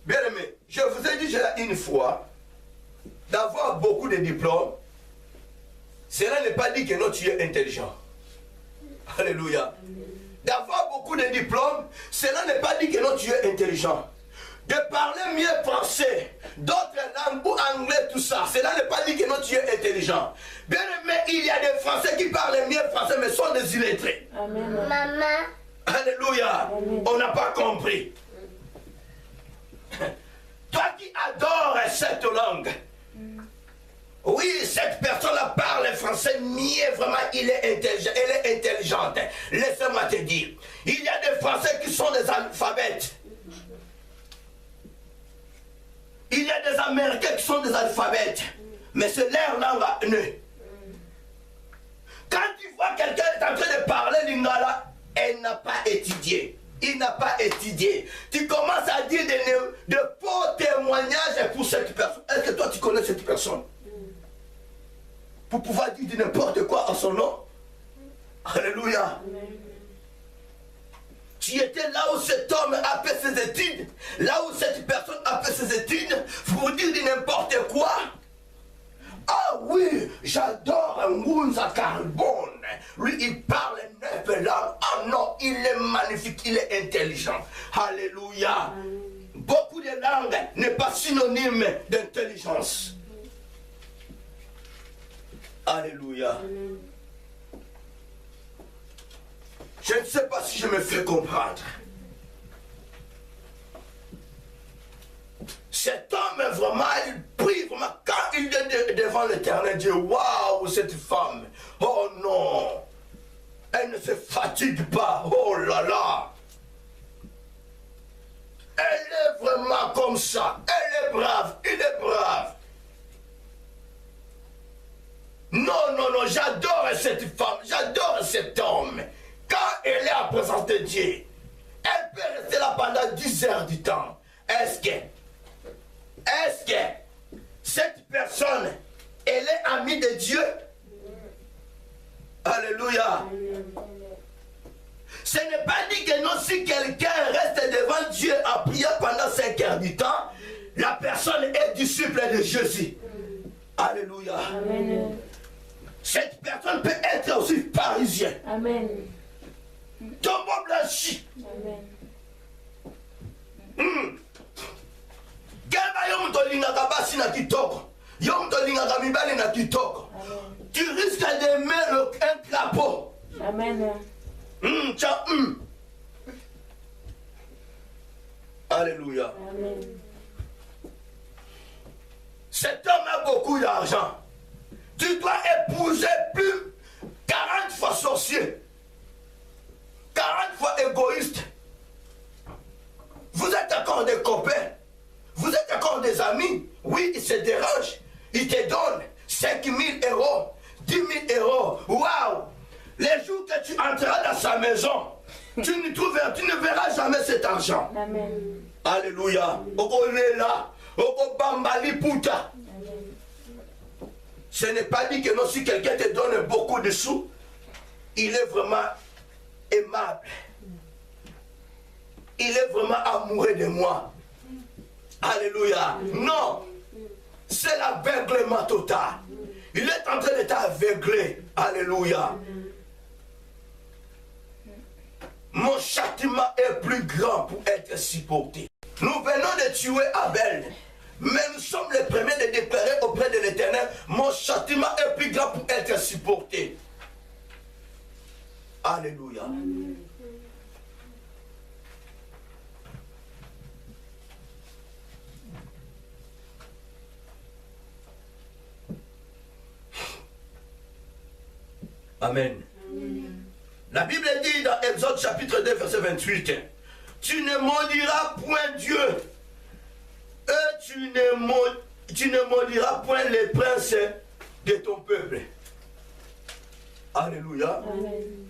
Bien aimé, je vous ai dit déjà une fois, d'avoir beaucoup de diplômes, cela n'est pas dit que non, tu es intelligent. Alléluia. D'avoir beaucoup de diplômes, cela n'est pas dit que non, tu es intelligent. de parler mieux français, d'autres langues ou anglais, tout ça. Cela n'est pas dit que non, tu es intelligent. Bien aimé, il y a des Français qui parlent mieux français, mais sont des illettrés. Amen. Maman. Alléluia. Amen. On n'a pas compris. Toi qui adores cette langue, oui, cette personne-là parle français mieux, vraiment, il est intelligent, elle est intelligente. Laisse-moi te dire, il y a des Français qui sont des alphabètes. Il y a des Américains qui sont des alphabètes, mais c'est leur langue à eux. Quand tu vois quelqu'un est en train de parler lingala, elle n'a pas étudié. Il n'a pas étudié. Tu commences à dire de faux témoignages pour cette personne. Est-ce que toi tu connais cette personne? Pour pouvoir dire n'importe quoi en son nom. Alléluia. Tu étais là où cet homme a fait ses études, là où cette personne a fait ses études, pour dire n'importe quoi. Ah oui, j'adore Ngunza Carbone. Lui, il parle 9 langues. Ah non, il est magnifique, il est intelligent. Alléluia. Beaucoup de langues n'est pas synonyme d'intelligence. Alléluia. Je ne sais pas si je me fais comprendre. Cet homme, vraiment, il prie, vraiment, quand il est devant l'Éternel, il dit, waouh, cette femme, oh non, elle ne se fatigue pas, oh là là. Elle est vraiment comme ça, elle est brave, il est brave. Non, non, non, j'adore cette femme, j'adore cet homme. Quand elle est en présence de Dieu, elle peut rester là pendant 10 heures du temps. Est-ce que cette personne, elle est amie de Dieu? Alléluia. Ce n'est pas dit que non, si quelqu'un reste devant Dieu en priant pendant 5 heures du temps, la personne est disciple de Jésus. Alléluia. Amen. Cette personne peut être aussi pharisien. Amen. Tombeau blanchi. Amen. Keba yo mto lingaka basi na kitoko. Yo mto lingaka mibali na kitoko. Tu risques d'aimer un crapaud. Amen. Alléluia. Amen. Cet homme a beaucoup d'argent. Tu dois épouser plus 40 fois sorcier, 40 fois égoïste. Vous êtes encore des copains, vous êtes encore des amis. Oui, il se dérange, il te donne 5 000 euros, 10 000 euros. Waouh! Les jours que tu entreras dans sa maison, tu ne verras jamais cet argent. Amen. Alléluia. Oko lela, oko bambali puta. Ce n'est pas dit que non, si quelqu'un te donne beaucoup de sous, il est vraiment aimable. Il est vraiment amoureux de moi. Alléluia. Non, c'est l'aveuglement total. Il est en train de t'aveugler. Alléluia. Mon châtiment est plus grand pour être supporté. Nous venons de tuer Abel. Mais nous sommes les premiers de déclarer auprès de l'Éternel, mon châtiment est plus grand pour être supporté. Alléluia. Amen. La Bible dit dans Exode chapitre 2 verset 28, tu ne maudiras point Dieu. Tu ne maudiras point les princes de ton peuple. Alléluia. Amen.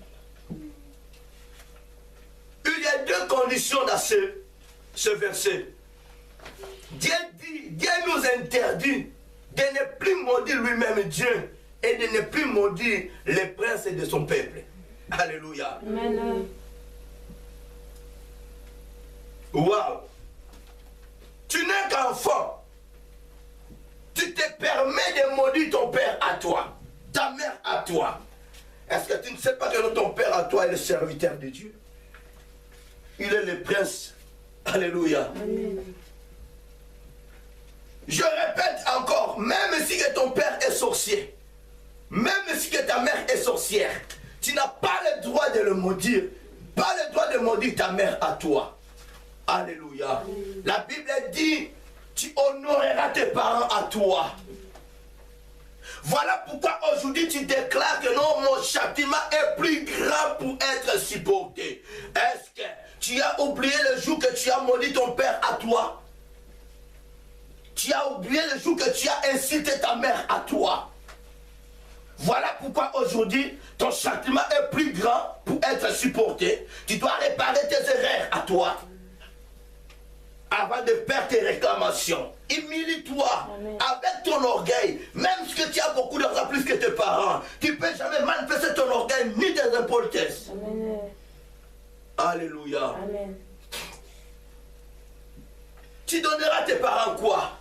Il y a 2 conditions dans ce verset. Dieu nous interdit de ne plus maudire lui-même Dieu et de ne plus maudire les princes de son peuple. Alléluia. Amen. Waouh. Tu n'es qu'enfant. Tu te permets de maudire ton père à toi, ta mère à toi. Est-ce que tu ne sais pas que ton père à toi est le serviteur de Dieu? Il est le prince. Alléluia. Amen. Je répète encore, même si que ton père est sorcier, même si que ta mère est sorcière, tu n'as pas le droit de le maudire. Pas le droit de maudire ta mère à toi. Alléluia. La Bible dit, tu honoreras tes parents à toi. Voilà pourquoi aujourd'hui tu déclares que non, mon châtiment est plus grand pour être supporté. Est-ce que tu as oublié le jour que tu as maudit ton père à toi? Tu as oublié le jour que tu as incité ta mère à toi? Voilà pourquoi aujourd'hui ton châtiment est plus grand pour être supporté. Tu dois réparer tes erreurs à toi avant de faire tes réclamations. Humilie-toi avec ton orgueil. Même si tu as beaucoup d'argent plus que tes parents, tu ne peux jamais manifester ton orgueil ni tes impolitesses. Amen. Alléluia. Amen. Tu donneras tes parents quoi?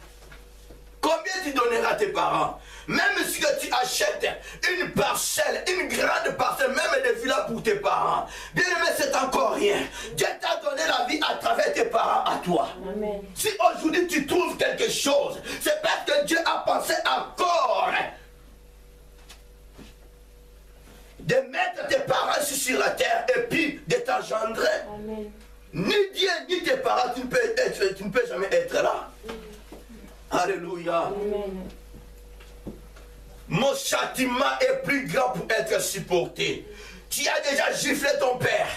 Combien tu donneras tes parents? Même si tu achètes une parcelle, une grande parcelle, même des villas pour tes parents, bien aimé, c'est encore rien. Dieu t'a donné la vie à travers tes parents à toi. Amen. Si aujourd'hui tu trouves quelque chose, c'est parce que Dieu a pensé encore de mettre tes parents sur la terre et puis de t'engendrer. Amen. Ni Dieu ni tes parents, tu ne peux jamais être là. Alléluia. Amen. Mon châtiment est plus grand pour être supporté. Tu as déjà giflé ton père.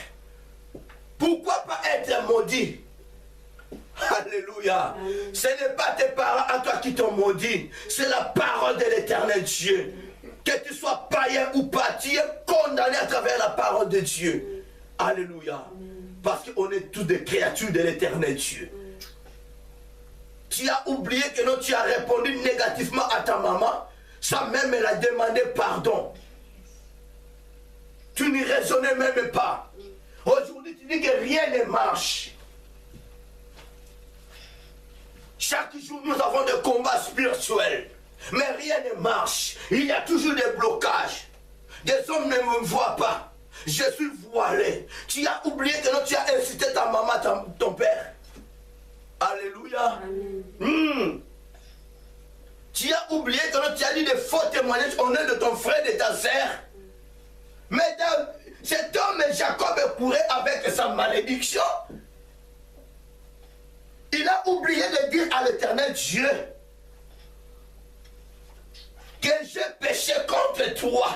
Pourquoi pas être maudit? Alléluia. Ce n'est pas tes parents à toi qui t'ont maudit. C'est la parole de l'Éternel Dieu. Que tu sois païen ou pas, tu es condamné à travers la parole de Dieu. Alléluia. Parce qu'on est tous des créatures de l'Éternel Dieu. Tu as oublié que non, tu as répondu négativement à ta maman. Sa mère me l'a demandé pardon. Tu n'y raisonnais même pas. Aujourd'hui, tu dis que rien ne marche. Chaque jour, nous avons des combats spirituels. Mais rien ne marche. Il y a toujours des blocages. Des hommes ne me voient pas. Je suis voilé. Tu as oublié que non, tu as incité ta maman, ton père. Alléluia. Tu as oublié que tu as dit des faux témoignages au nom de ton frère et de ta sœur. Mais cet homme, Jacob, courait avec sa malédiction. Il a oublié de dire à l'Éternel Dieu que j'ai péché contre toi.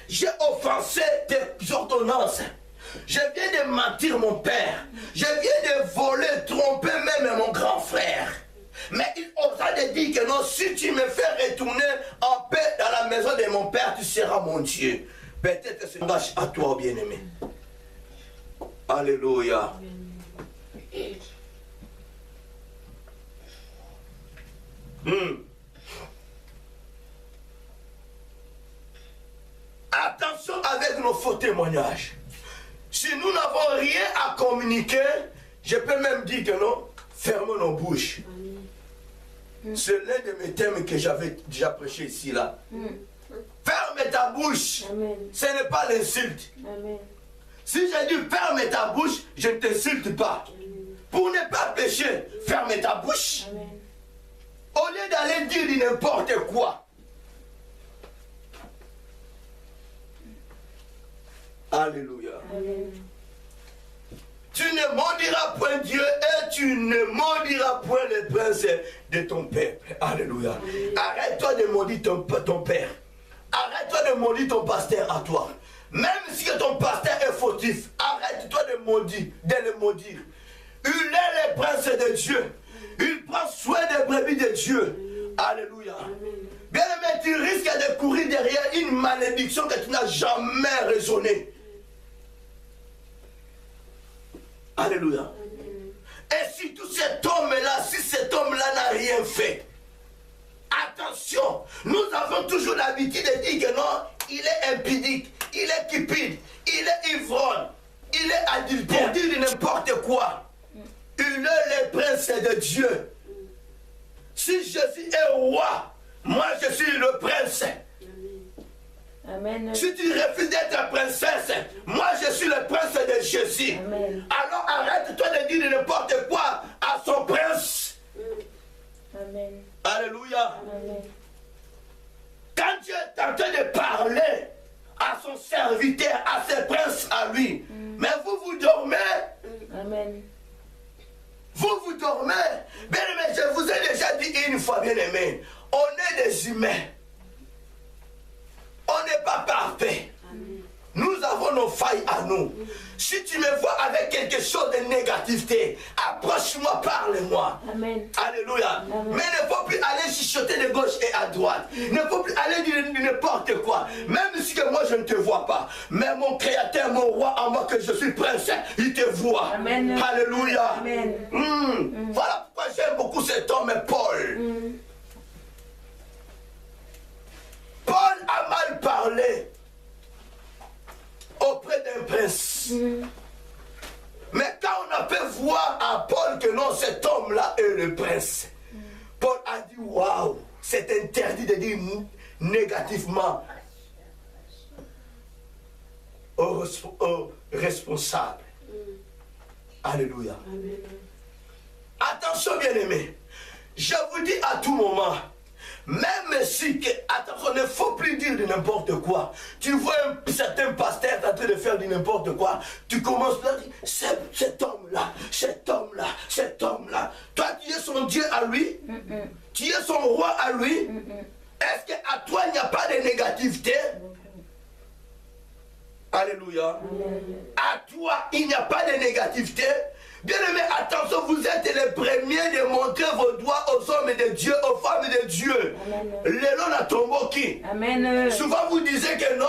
J'ai offensé tes ordonnances. Je viens de mentir mon père. Je viens de voler, tromper même mon grand frère. Mais il osa de dire que non, si tu me fais retourner en paix dans la maison de mon père, tu seras mon Dieu. Peut-être que c'est engage à toi, bien-aimé. Alléluia. Attention avec nos faux témoignages. Si nous n'avons rien à communiquer, je peux même dire que non, fermons nos bouches. C'est l'un de mes thèmes que j'avais déjà prêché ici là. Ferme ta bouche. Amen. Ce n'est pas l'insulte. Amen. Si j'ai dit ferme ta bouche, je ne t'insulte pas. Pour ne pas pécher, ferme ta bouche. Amen. Au lieu d'aller dire n'importe quoi. Alléluia. Amen. Tu ne maudiras point Dieu et tu ne maudiras point les princes de ton peuple. Alléluia. Arrête-toi de maudire ton père. Arrête-toi de maudire ton pasteur à toi. Même si ton pasteur est fautif, arrête-toi de le maudire. Il est le prince de Dieu. Il prend soin des brebis de Dieu. Alléluia. Bien aimé, tu risques de courir derrière une malédiction que tu n'as jamais raisonnée. Alléluia. Et si tout cet homme-là, si cet homme-là n'a rien fait, attention, nous avons toujours l'habitude de dire que non, il est impudique, il est cupide, il est ivrogne, il est adultère, pour dire n'importe quoi. Il est le prince de Dieu. Si Jésus est roi, moi je suis le prince. Amen. Si tu refuses d'être princesse, moi je suis le prince de Jésus. Amen. Alors arrête-toi de dire n'importe quoi à son prince. Amen. Alléluia. Quand Dieu est en train de parler à son serviteur, à ses princes, à lui, mais vous dormez. Amen. Vous dormez. Bien aimé, je vous ai déjà dit une fois, bien aimé, on est des humains. On n'est pas parfait. Nous avons nos failles à nous. Si tu me vois avec quelque chose de négativité, approche-moi, parle-moi. Alléluia. Mais il ne faut plus aller chuchoter de gauche et à droite. Il ne faut plus aller dire n'importe quoi. Même si que moi je ne te vois pas. Mais mon Créateur, mon roi, en moi que je suis prince, il te voit. Amen. Alléluia. Amen. Voilà pourquoi j'aime beaucoup cet homme, Paul. Paul a mal parlé auprès d'un prince. Mais quand on a pu voir à Paul que non, cet homme-là est le prince, Paul a dit waouh, c'est interdit de dire négativement au responsable. Alléluia. Attention, bien-aimés, je vous dis à tout moment, même si, attention, il ne faut plus dire de n'importe quoi. Tu vois un certain pasteur en train de faire de n'importe quoi, tu commences à dire, cet homme-là, cet homme-là, cet homme-là. Toi, tu es son Dieu à lui, tu es son roi à lui. Est-ce qu'à toi, il n'y a pas de négativité? Alléluia. À toi, il n'y a pas de négativité. Bien-aimés, attention, vous êtes les premiers de montrer vos doigts aux hommes de Dieu, aux femmes de Dieu. Les noms à tomboki. Amen. Souvent vous disiez que non,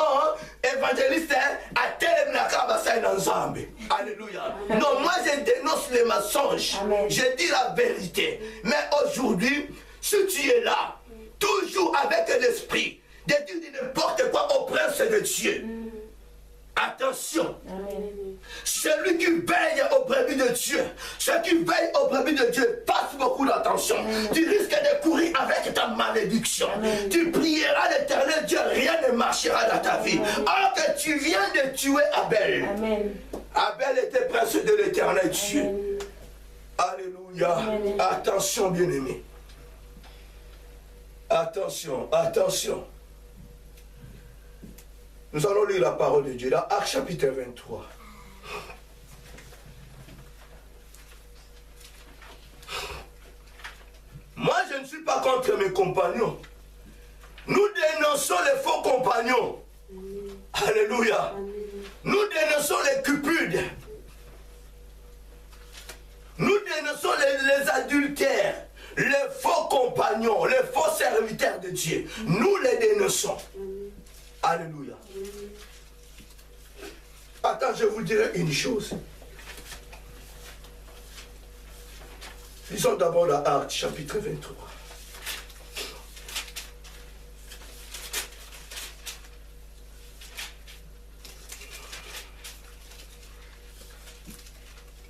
évangéliste, à tel nakabasa ensemble. Alléluia. Non, moi je dénonce les mensonges. Je dis la vérité. Mais aujourd'hui, si tu es là, toujours avec l'esprit de dire n'importe quoi au prince de Dieu. Attention. Celui qui veille au brebis de Dieu, celui qui veille au brebis de Dieu, passe beaucoup d'attention. Tu risques de courir avec ta malédiction. Tu prieras l'Éternel Dieu, rien ne marchera dans ta vie. Alors que tu viens de tuer Abel. Abel était prince de l'Éternel Dieu. Alléluia. Attention, bien-aimé. Attention, attention. Nous allons lire la parole de Dieu, là, Actes chapitre 23. Moi, je ne suis pas contre mes compagnons. Nous dénonçons les faux compagnons. Alléluia. Nous dénonçons les cupides. Nous dénonçons les adultères, les faux compagnons, les faux serviteurs de Dieu. Nous les dénonçons. Alléluia. Attends, je vous dirai une chose. Lisons d'abord la Actes, chapitre 23.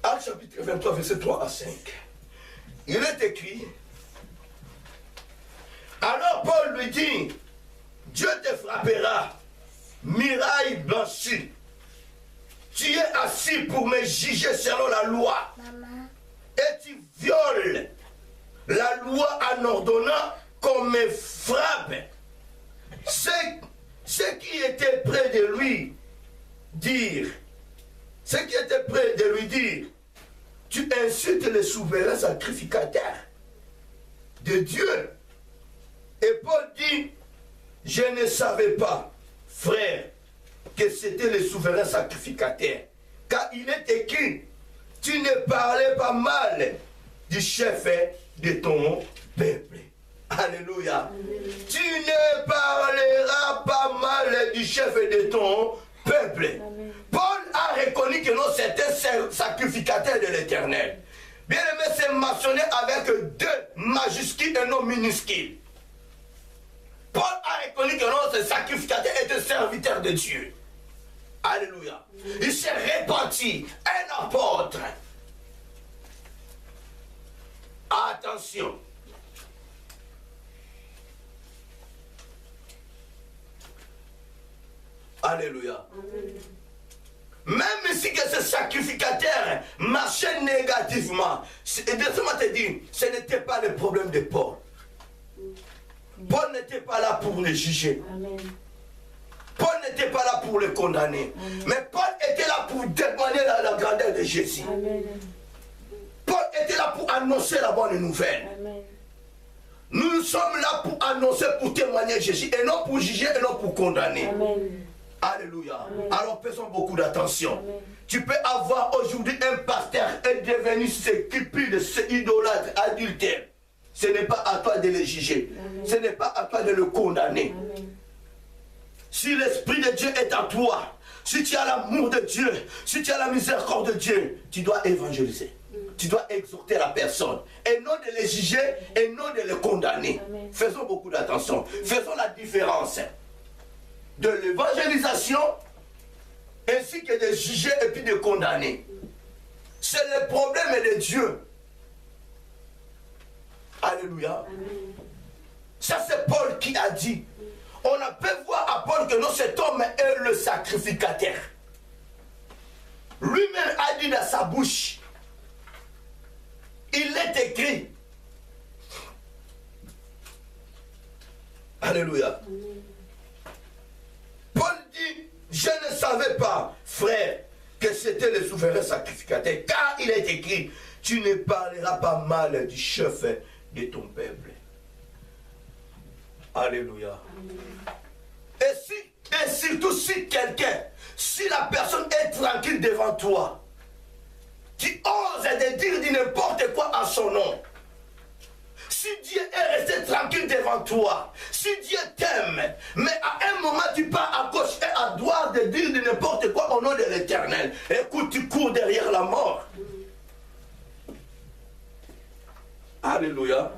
Actes, chapitre 23, verset 3 à 5. Il est écrit, alors Paul lui dit, Dieu te frappera, miraille blanchie. Tu es assis pour me juger selon la loi. Et tu violes la loi en ordonnant qu'on me frappe. Ce qui était près de lui dire, tu insultes les souverains sacrificateurs de Dieu. Et Paul dit, je ne savais pas, frère, que c'était le souverain sacrificateur. Car il est écrit, tu ne parlais pas mal du chef de ton peuple. Alléluia. Tu ne parleras pas mal du chef de ton peuple. Paul a reconnu que non, c'était un sacrificateur de l'Éternel. Bien aimé, c'est mentionné avec 2 majuscules et non minuscules. Paul a reconnu que non, ce sacrificateur est un serviteur de Dieu. Alléluia. Il s'est répandu, un apôtre. Attention. Alléluia. Même si que ce sacrificateur marchait négativement, laisse-moi te dire, ce n'était pas le problème de Paul. Paul n'était pas là pour le juger. Paul n'était pas là pour le condamner. Mais Paul était là pour témoigner la grandeur de Jésus. Paul était là pour annoncer la bonne nouvelle. Nous sommes là pour annoncer, pour témoigner Jésus, et non pour juger, et non pour condamner. Alléluia. Alors faisons beaucoup d'attention. Tu peux avoir aujourd'hui un pasteur et devenu cupide, idolâtre, adultère. Ce n'est pas à toi de le juger. Ce n'est pas à toi de le condamner. Si l'Esprit de Dieu est à toi, si tu as l'amour de Dieu, si tu as la miséricorde de Dieu, tu dois évangéliser. Tu dois exhorter la personne. Et non de le juger, et non de le condamner. Faisons beaucoup d'attention. Faisons la différence de l'évangélisation ainsi que de juger et puis de condamner. C'est le problème de Dieu. Alléluia. Ça c'est Paul qui a dit. On a pu voir à Paul que non, cet homme est le sacrificateur. Lui-même a dit dans sa bouche, il est écrit. Alléluia. Paul dit, je ne savais pas, frère, que c'était le souverain sacrificateur, car il est écrit, tu ne parleras pas mal du chef de ton peuple. Alléluia. Et surtout si quelqu'un, si la personne est tranquille devant toi, qui ose de dire du n'importe quoi à son nom, si Dieu est resté tranquille devant toi, si Dieu t'aime, mais à un moment tu pars à gauche et à droite de dire de n'importe quoi au nom de l'Éternel, écoute, tu cours derrière la mort. Alléluia.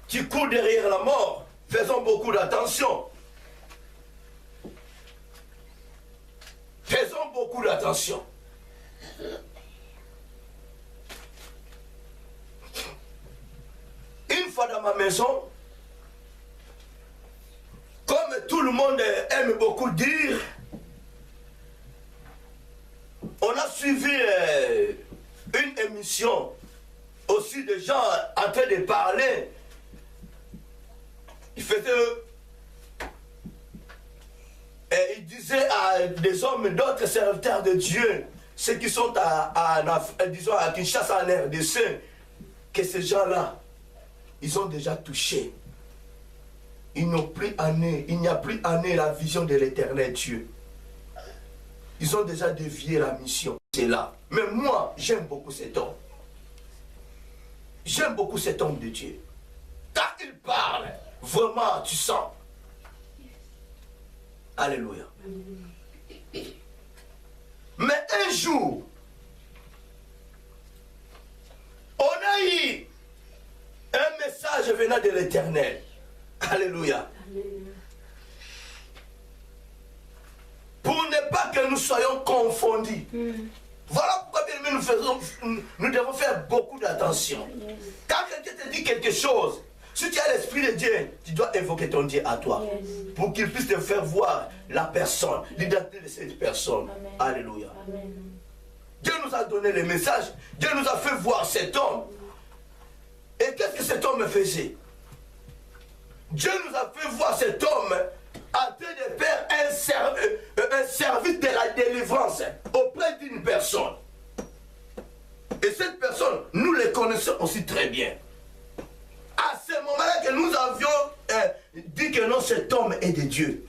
Tu cours derrière la mort. Faisons beaucoup d'attention. Faisons beaucoup d'attention. Une fois dans ma maison, comme tout le monde aime beaucoup dire, on a suivi une émission aussi de gens en train de parler. Il faisait, il disait à des hommes, d'autres serviteurs de Dieu, ceux qui sont disons à Kinshasa, en RDC, que ces gens-là, ils ont déjà touché. Il n'y a plus à la vision de l'éternel Dieu. Ils ont déjà dévié la mission. C'est là. Mais moi, j'aime beaucoup cet homme. J'aime beaucoup cet homme de Dieu. Quand il parle, vraiment, tu sens. Alléluia. Mais un jour, on a eu un message venant de l'Éternel. Alléluia. Pour ne pas que nous soyons confondus. Voilà pourquoi nous devons faire beaucoup d'attention. Quand quelqu'un te dit quelque chose, si tu as l'Esprit de Dieu, tu dois évoquer ton Dieu à toi. Pour qu'il puisse te faire voir la personne, l'identité de cette personne. Amen. Alléluia. Amen. Dieu nous a donné le message. Dieu nous a fait voir cet homme. Et qu'est-ce que cet homme faisait? Dieu nous a fait voir cet homme en train de faire un service de la délivrance auprès d'une personne. Et cette personne, nous le connaissons aussi très bien. À ce moment-là que nous avions dit que non, cet homme est de Dieu.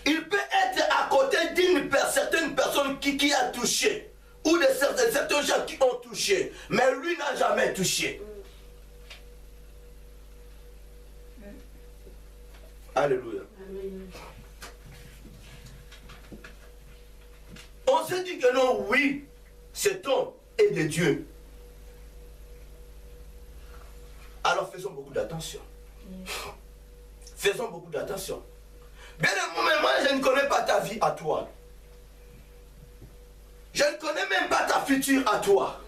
Il peut être à côté d'une certaine personne qui a touché, ou de certains gens qui ont touché, mais lui n'a jamais touché. Alléluia. On s'est dit que non, oui, cet homme est de Dieu. Alors faisons beaucoup d'attention. Faisons beaucoup d'attention. Bien évidemment, moi je ne connais pas ta vie à toi. Je ne connais même pas ta future à toi.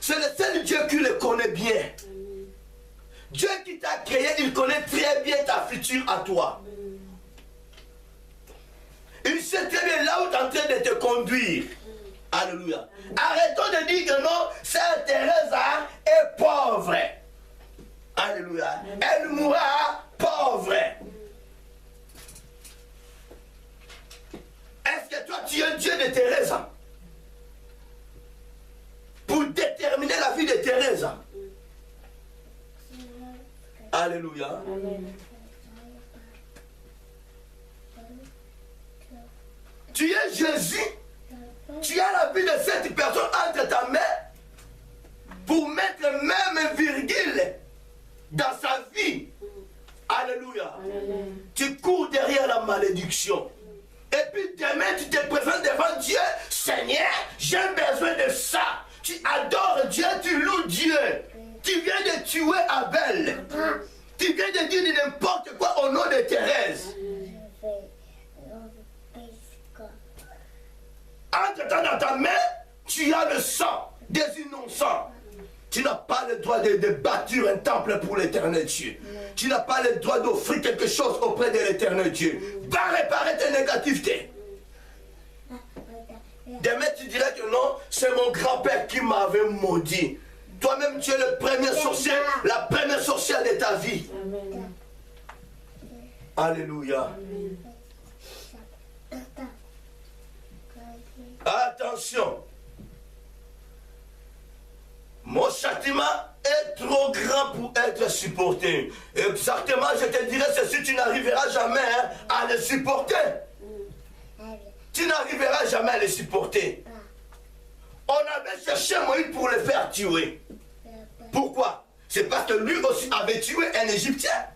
C'est le seul Dieu qui le connaît bien. Dieu qui t'a créé, il connaît très bien ta future à toi. Il sait très bien là où tu es en train de te conduire. Alléluia. Arrêtons de dire que non, Sœur Teresa est pauvre. Alléluia. Elle mourra pauvre. Est-ce que toi tu es un Dieu de Teresa? Pour déterminer la vie de Teresa. Alléluia. Amen. Tu es Jésus. Tu as la vie de cette personne entre ta main pour mettre même virgule dans sa vie. Alléluia. Amen. Tu cours derrière la malédiction. Et puis demain, tu te présentes devant Dieu. Seigneur, j'ai besoin de ça. Tu adores Dieu, tu loues Dieu. Tu viens de tuer Abel. Tu viens de dire n'importe quoi au nom de Thérèse. Entre-temps, dans ta main, tu as le sang des innocents. Tu n'as pas le droit de bâtir un temple pour l'éternel Dieu. Tu n'as pas le droit d'offrir quelque chose auprès de l'éternel Dieu. Va réparer tes négativités. Demain, tu dirais que non, c'est mon grand-père qui m'avait maudit. Toi-même, tu es le premier sorcier, la première sorcière de ta vie. Amen. Alléluia. Attention. Mon châtiment est trop grand pour être supporté. Exactement, je te dirais ceci, tu n'arriveras jamais à le supporter. Tu n'arriveras jamais à le supporter. On avait cherché Moïse pour le faire tuer. Pourquoi? C'est parce que lui aussi avait tué un Égyptien.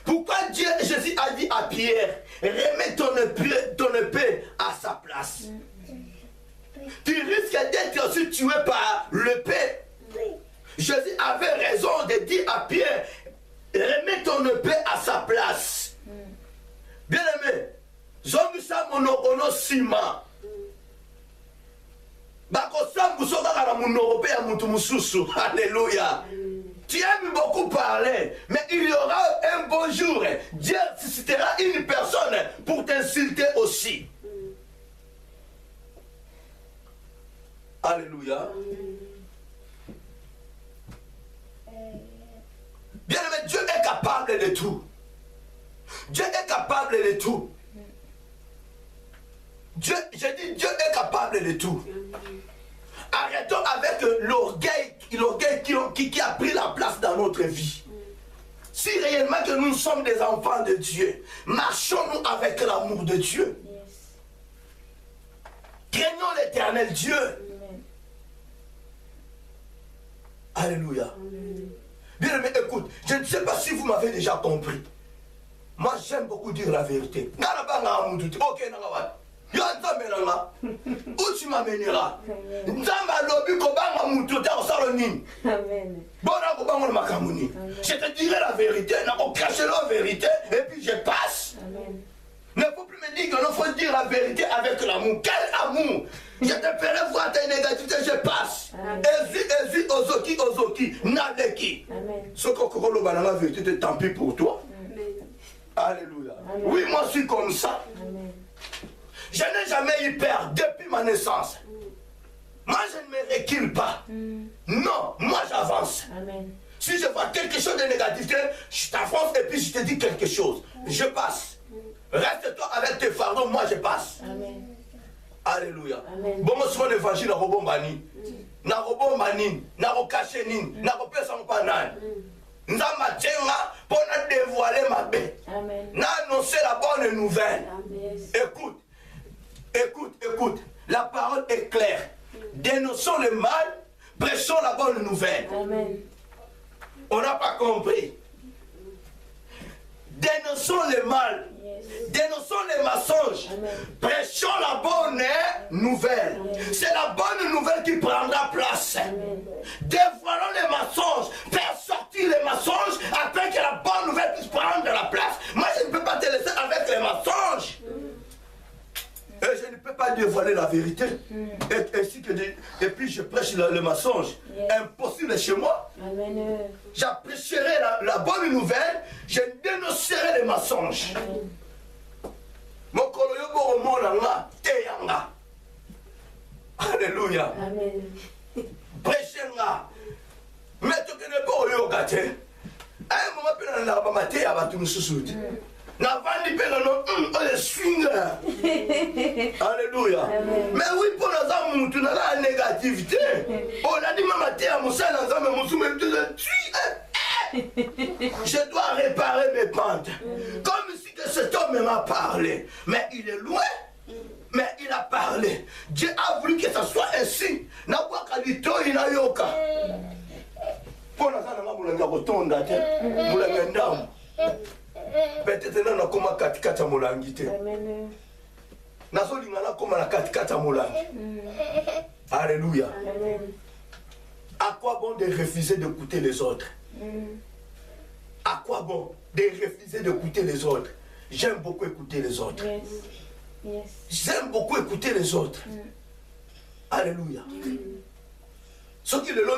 Pourquoi Jésus a dit à Pierre, remets ton épée à sa place? Tu risques d'être aussi tué par l'épée. Jésus avait raison de dire à Pierre, remets ton épée à sa place. Bien aimé, Zomisa monokono sima. Alléluia. Tu aimes beaucoup parler, mais il y aura un beau jour. Dieu suscitera une personne pour t'insulter aussi. Alléluia. Bien aimé, Dieu est capable de tout. Dieu est capable de tout. Dieu, je dis Dieu est capable de tout. Arrêtons avec l'orgueil qui a pris la place dans notre vie. Si réellement que nous sommes des enfants de Dieu, marchons-nous avec l'amour de Dieu. Craignons l'éternel Dieu. Alléluia. Bien aimé, écoute, je ne sais pas si vous m'avez déjà compris. Moi, j'aime beaucoup dire la vérité. Ok, où tu m'amèneras? Je te dirai la vérité, on cache la vérité et puis je passe. Ne faut plus me dire qu'il faut dire la vérité avec l'amour. Quel amour? Je te ferai voir tes négativités, je passe. Ezi, Ozoki, Naleki. Ce qu'on a la vérité, tant pis pour toi. Alléluia. Oui, moi je suis comme ça. Je n'ai jamais eu peur depuis ma naissance. Moi, je ne me recule pas. Non, moi, j'avance. Si je vois quelque chose de négatif, je t'avance et puis je te dis quelque chose. Je passe. Reste-toi avec tes fardeaux, moi, je passe. Alléluia. Bon, moi, sur l'évangile, na robombani, na robombani, na rokacheni, na ropesa mpanani. Nzamba tchenga pour dévoiler ma paix. Na annoncer la bonne nouvelle. Écoute. Écoute, la parole est claire. Dénonçons le mal, prêchons la bonne nouvelle. Amen. On n'a pas compris. Dénonçons le mal, dénonçons les mensonges, prêchons la bonne nouvelle. C'est la bonne nouvelle qui prendra place. Dévoilons les mensonges, faire sortir les mensonges afin que la bonne nouvelle puisse prendre la place. Moi, je ne peux pas te laisser avec les mensonges. Et je ne peux pas dévoiler la vérité. Et puis je prêche le mensonge. Impossible chez moi. J'apprécierai la bonne nouvelle. Je dénoncerai les mensonges. Alléluia. Prêchez-la. Mais tu ne peux pas y aller. À un moment, tu ne peux pas y aller. Tu ne peux pas y swing. Alléluia. Mais oui, pour nous hommes, tu n'as pas la négativité. On a dit, maman, tu as mon sang, je dois réparer mes pentes. Comme si que cet homme m'a parlé. Mais il est loin. Mais il a parlé. Dieu a voulu que ça soit ainsi. Na kwa kalito ina yoka. Pona sana ngabulanga kotonda te. Mulanga ndamu. Peut-être na koma katikata mulangi te. Amen. Na so lingala koma na katikata mulangi. Alléluia. Amen. À quoi bon de refuser d'écouter les autres? À quoi bon de refuser d'écouter les autres? J'aime beaucoup écouter les autres. Yes. J'aime beaucoup écouter les autres. Alléluia. Ce qui le long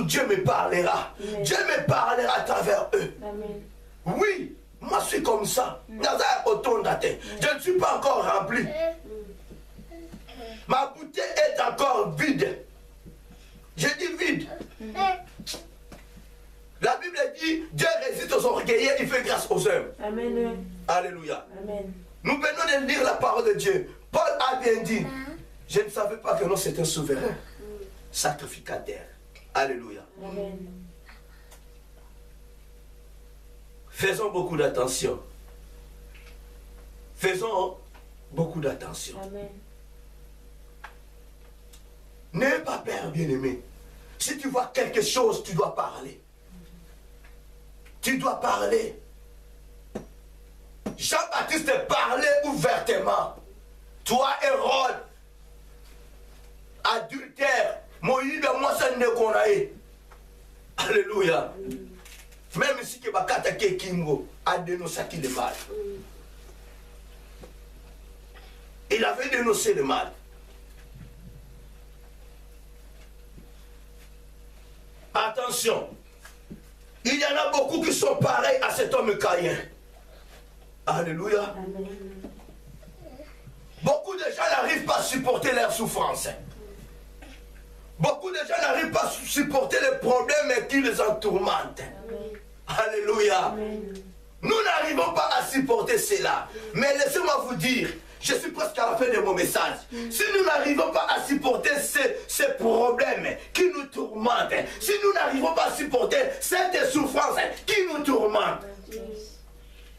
Dieu me parlera. Dieu me parlera à travers eux. Amen. Oui, moi je suis comme ça. Je ne suis pas encore rempli. Ma bouteille est encore vide. Je dis vide. La Bible dit, Dieu résiste aux orgueilleux, il fait grâce aux hommes. Amen. Alléluia. Amen. Nous venons de lire la parole de Dieu. Paul a bien dit, je ne savais pas que non, c'est un souverain sacrificateur. Alléluia. Amen. Faisons beaucoup d'attention. Faisons beaucoup d'attention. Amen. N'aie pas peur, bien-aimé. Si tu vois quelque chose, tu dois parler. Tu dois parler. Jean-Baptiste parlait ouvertement. Toi, Hérode, adultère, Moïse, moi, ça ne connaît. Alléluia. Même si tu vas attaquer Kingo, a dénoncé qu'il est mal. Il avait dénoncé le mal. Attention. Il y en a beaucoup qui sont pareils à cet homme Caïn. Alléluia. Amen. Beaucoup de gens n'arrivent pas à supporter leur souffrance. Beaucoup de gens n'arrivent pas à supporter les problèmes qui les entourmentent. Alléluia. Amen. Nous n'arrivons pas à supporter cela. Mais laissez-moi vous dire, je suis presque à la fin de mon message. Si nous n'arrivons pas à supporter ces problèmes qui nous tourmentent, si nous n'arrivons pas à supporter cette souffrance qui nous tourmente,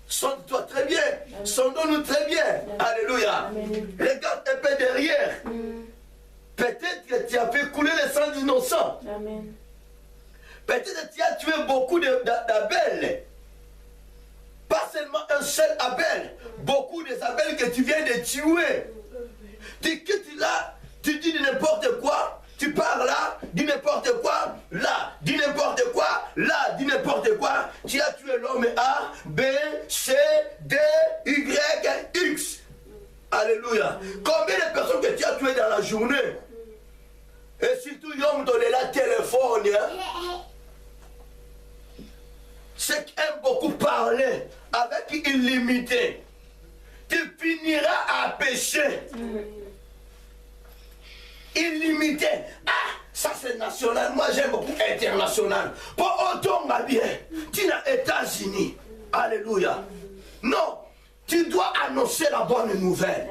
sonne-toi très bien, sondons-nous très bien. Alléluia. Regarde un peu derrière. Peut-être que tu as fait couler le sang d'innocents. Peut-être que tu as tué beaucoup d'Abel. Pas seulement un seul Abel, beaucoup des Abel que tu viens de tuer. Tu quittes là, tu dis n'importe quoi, tu pars là, dis n'importe quoi, là, dis n'importe quoi, là, dis n'importe quoi. Tu as tué l'homme A, B, C, D, Y, X. Alléluia. Combien de personnes que tu as tuées dans la journée? Et surtout, Yom donné la téléphone. Ceux qui aiment beaucoup parler avec illimité, tu finiras à pécher. Illimité. Ah, ça c'est national. Moi j'aime beaucoup international. Pour autant, ma bien, tu n'as États-Unis. Alléluia. Non, tu dois annoncer la bonne nouvelle.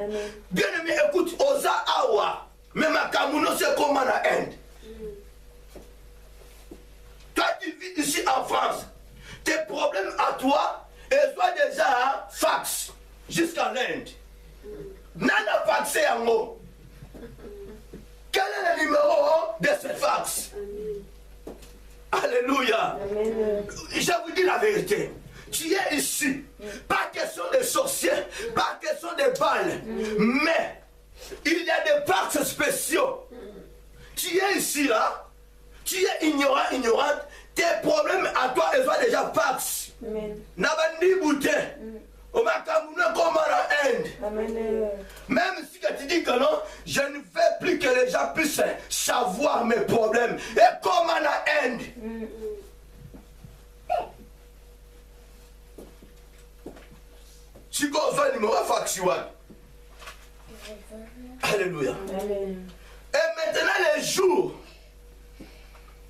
Bien aimé, écoute, Oza Awa, même à Kamouno, c'est comme en Inde. Toi, tu vis ici en France. Tes problèmes à toi, ils soient déjà fax jusqu'à l'Inde. Nana faxé en haut. Quel est le numéro de ce fax? Alléluia. Je vous dis la vérité. Tu es ici. Pas question de sorciers, pas question de balles. Mais il y a des fax spéciaux. Tu es ici là. Tu es ignorante. Tes problèmes à toi, ils sont déjà fax. Nabandi bouté. Au Macamouna comme en Inde. Même si tu dis que non, je ne veux plus que les gens puissent savoir mes problèmes. Et comme en Inde. Si tu as un numéro fax, Alléluia. Amen. Et maintenant les jours,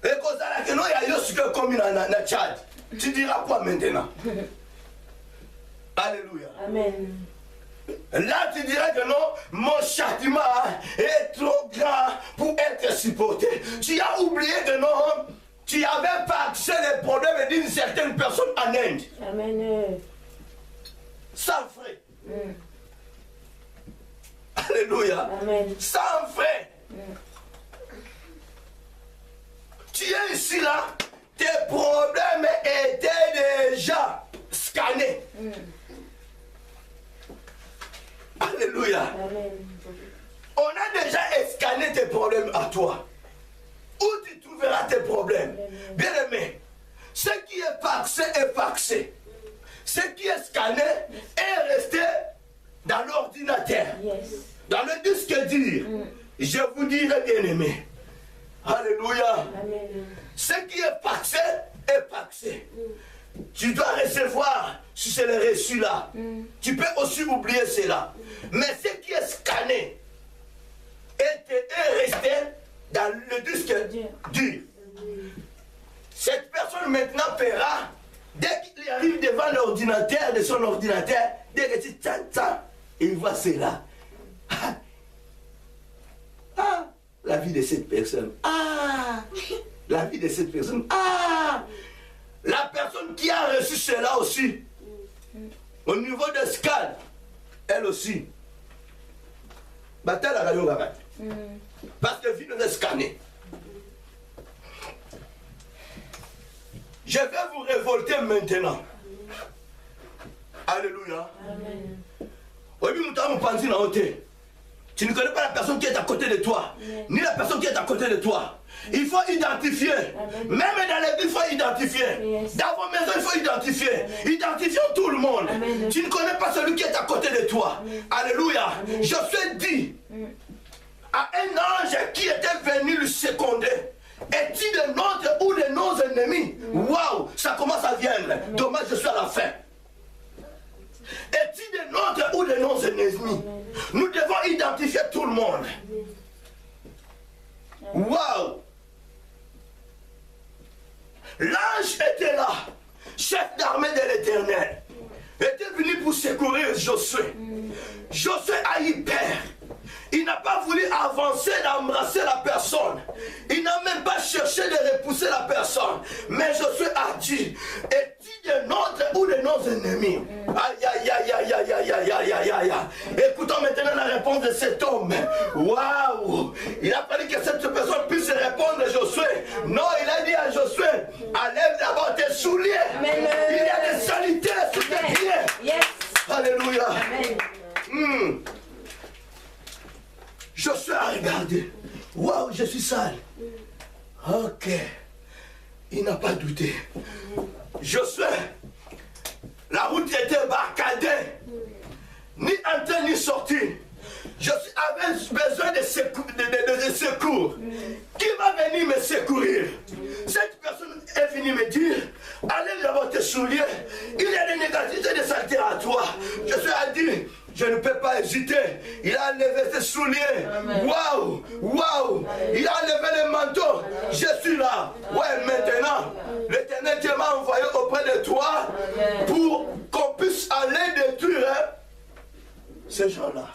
et que non, il y a eu ce que comme dans Tchad. Tu diras quoi maintenant? Alléluia. Amen. Là, tu dirais que non, mon châtiment est trop grand pour être supporté. Tu as oublié que non, tu n'avais pas accès les problèmes d'une certaine personne en Inde. Amen. Sans frais. Alléluia. Amen. Sans frais. Tu es ici là, tes problèmes étaient déjà scannés. Alléluia. Amen. On a déjà scanné tes problèmes à toi. Où tu trouveras tes problèmes? Bien aimé, ce qui est faxé est faxé. Ce qui est scanné est resté dans l'ordinateur. Yes. Dans le disque dur. Je vous dirai, bien aimé. Alléluia. Amen. Ce qui est faxé est faxé. Tu dois recevoir si c'est le reçu là. Tu peux aussi oublier cela. Mais ce qui est scanné est resté dans le disque dur. Cette personne maintenant paiera dès qu'il arrive devant l'ordinateur de son ordinateur, dès que tu t'entends, il voit cela. Ah, la vie de cette personne. Ah, la vie de cette personne. Ah, la personne qui a reçu cela aussi, au niveau de scan, elle aussi. Parce que vie nous est scanné. Je vais vous révolter maintenant. Alléluia. Amen. Tu ne connais pas la personne qui est à côté de toi, ni la personne qui est à côté de toi. Il faut identifier. Même dans les villes, il faut identifier. Dans vos maisons, il faut identifier. Identifions tout le monde. Tu ne connais pas celui qui est à côté de toi. Alléluia. Josué dit à un ange qui était venu le seconder: est-il de notre ou de nos ennemis? Waouh, ça commence à venir. Dommage, je suis à la fin. Est-il de notre ou de nos ennemis? Nous devons identifier tout le monde. Waouh! L'ange était là, chef d'armée de l'Éternel, était venu pour secourir Josué. Josué a eu peur. Il n'a pas voulu avancer d'embrasser la personne. Il n'a même pas cherché de repousser la personne. Mais Josué a dit: est-il de notre ou de nos ennemis? Aïe, aïe, aïe, aïe, aïe, aïe, aïe, aïe, aïe, aïe. Écoutons maintenant la réponse de cet homme. Waouh! Il a fallu que cette personne puisse répondre à Josué. Non, il a dit à Josué: enlève d'abord tes souliers. Amen. Il y a des saletés sur tes pieds. Yes. Alléluia. Amen. Josué a regardé. Waouh, je suis sale. Ok. Il n'a pas douté. Josué, la route était barricadée. Ni entrée ni sortie. Josué avait besoin de secours. Qui va venir me secourir? Cette personne est venue me dire: allez d'abord tes souliers. Il y a des négativités, des saletés à toi. Josué a dit: je ne peux pas hésiter. Il a enlevé ses souliers. Waouh, waouh. Il a enlevé le manteau. Je suis là. Ouais, maintenant, l'Éternel Dieu m'a envoyé auprès de toi pour qu'on puisse aller détruire ces gens-là.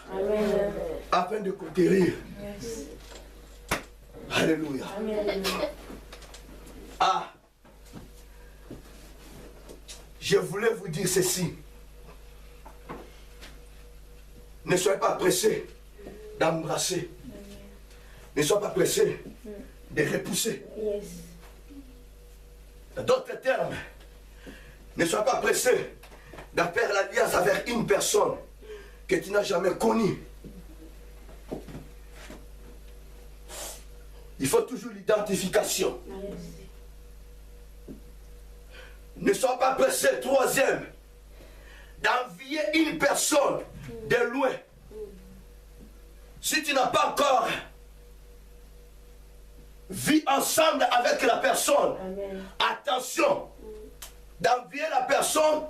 Afin de conquérir. Alléluia. Ah. Je voulais vous dire ceci. Ne soyez pas pressés d'embrasser. Ne soyez pas pressés de repousser. Dans d'autres termes, ne soyez pas pressés de faire l'alliance avec une personne que tu n'as jamais connue. Il faut toujours l'identification. Ne soyez pas pressés, troisième, d'envier une personne de loin. Si tu n'as pas encore vu ensemble avec la personne, attention d'envier la personne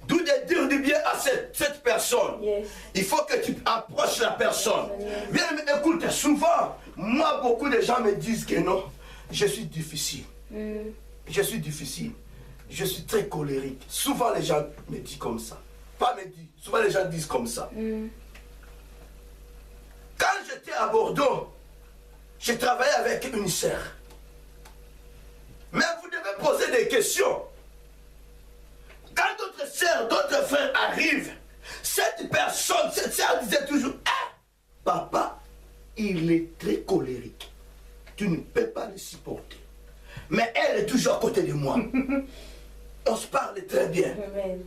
D'où de dire du bien à cette personne. Il faut que tu approches la personne. Bien, écoute, souvent, moi, beaucoup de gens me disent que non, je suis difficile. Je suis difficile. Je suis très colérique. Souvent, les gens me disent comme ça. Pas me disent, souvent les gens disent comme ça. Quand j'étais à Bordeaux, j'ai travaillé avec une sœur. Mais vous devez poser des questions. Quand d'autres sœurs, d'autres frères arrivent, cette personne, cette sœur disait toujours, ah, papa, il est très colérique. Tu ne peux pas le supporter. Mais elle est toujours à côté de moi. On se parle très bien. Amen.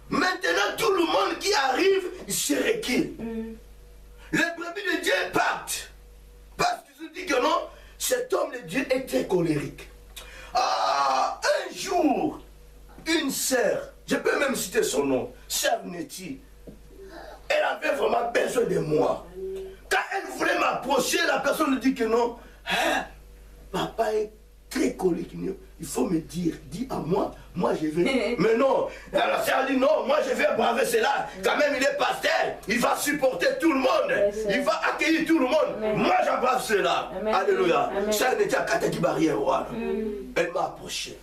Maintenant, tout le monde qui arrive, il se recule. Les brebis de Dieu partent. Parce qu'ils se disent que non, cet homme de Dieu est très colérique. Ah, un jour, une sœur, je peux même citer son nom, sœur Nettie, elle avait vraiment besoin de moi. Quand elle voulait m'approcher, la personne me dit que non, hein, papa est très colérique. Il faut me dire, dis à moi, moi je vais. Mais non, la sœur dit non, moi je vais braver cela. Quand même il est pasteur, il va supporter tout le monde, il va accueillir tout le monde. Amen. Moi j'embrasse cela. Amen. Alléluia. Ça n'était à Kataki barrière. Elle m'a approché.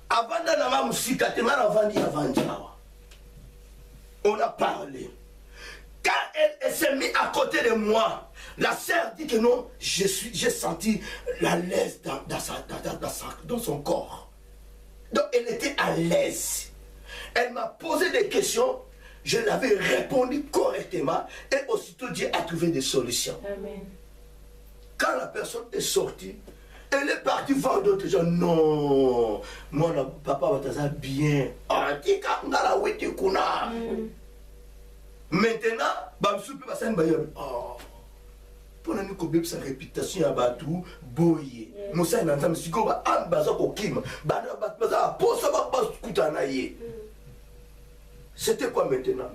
Avant d'aller musika, on a parlé. Quand elle s'est mise à côté de moi, la sœur dit que non, j'ai senti la l'aise dans son corps. Donc elle était à l'aise. Elle m'a posé des questions, je l'avais répondu correctement et aussitôt Dieu a trouvé des solutions. Amen. Quand la personne est sortie, elle est partie voir d'autres gens. Non, moi, papa va bien. Maintenant, pour nous sa réputation à Batou, boye. Moussa est dans si go am bazako kim. C'était quoi maintenant?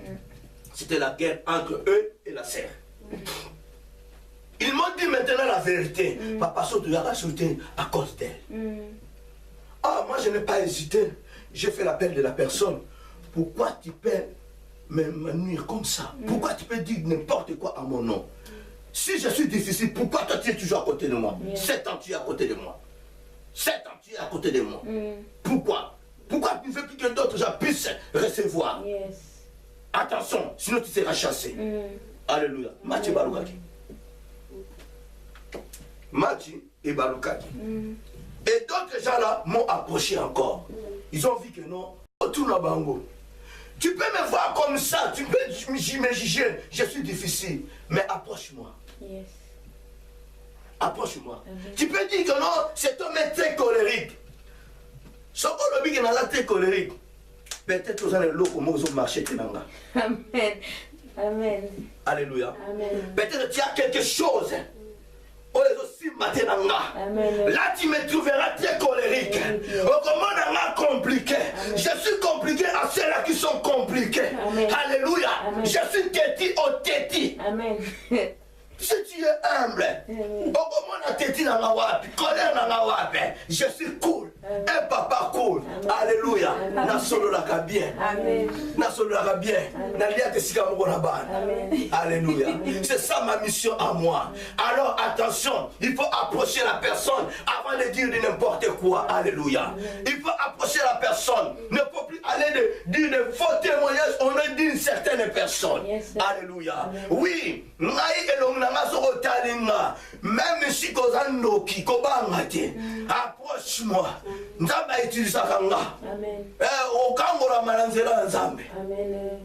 C'était la guerre entre eux et la sœur. Ils m'ont dit maintenant la vérité. Papa Soto a sauté à cause d'elle. Ah, moi je n'ai pas hésité. J'ai fait l'appel de la personne. Pourquoi tu peux me nuire comme ça? Pourquoi tu peux dire n'importe quoi à mon nom? Si je suis difficile, pourquoi toi tu es toujours à côté de moi? 7 ans tu es à côté de moi. 7 ans tu es à côté de moi. Pourquoi? Pourquoi tu veux que d'autres gens puissent recevoir? Attention, sinon tu seras chassé. Alléluia. Mathieu Baroukaki. Mathieu et Baroukaki. Et d'autres gens là m'ont approché encore. Ils ont vu que non, tout le bango. Tu peux me voir comme ça, tu peux me juger, je suis difficile, mais approche-moi. Approche-moi. Tu peux dire que non, cet homme est très colérique. Ce homme est très colérique. Peut-être que vous allez marcher. Amen. Amen. Alléluia. Amen. Peut-être que tu as quelque chose. Là tu me trouveras très colérique. Comment compliqué. Je suis compliqué à ceux-là qui sont compliqués. Alléluia. Je suis têti au têti. Amen. Si tu es humble, je suis cool. Un papa cool. Alléluia. Nasololaka bien. Nasololaka bien. Alléluia. C'est ça ma mission à moi. Alors attention, il faut approcher la personne avant de dire n'importe quoi. Alléluia. Il faut approcher la personne. Ne faut plus aller dire de faux témoignages au nom d'une certaine personne. Alléluia. Oui. Même si Kozanoki, Kobangate, approche-moi. Nzamba utilisa kanga. Au Kangola Malanzela Nzambe.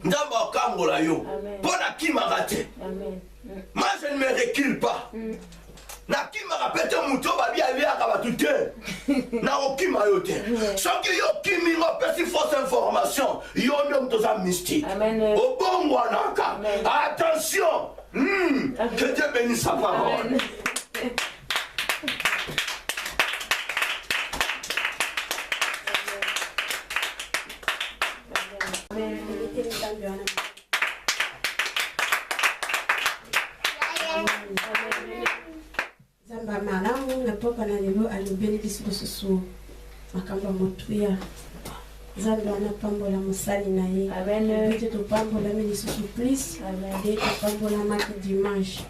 Nzamba au Kangola yo. Pona Kimagate. Moi je ne me recule pas. Na Kimara pete Moutoba bien tout na okima yote. Soki yo kimi ngo pesi fausse information. Yo ndom toza mystique. Au bon wanaka. Attention. Que Dieu bénisse sa parole. Zamba malamu na papa na lelo alobeli biso susu makamba motuya Nzambe wana pambola mosali na ye. Amen. Pete topambola me lisusu plus. Et topambola maki dimanche.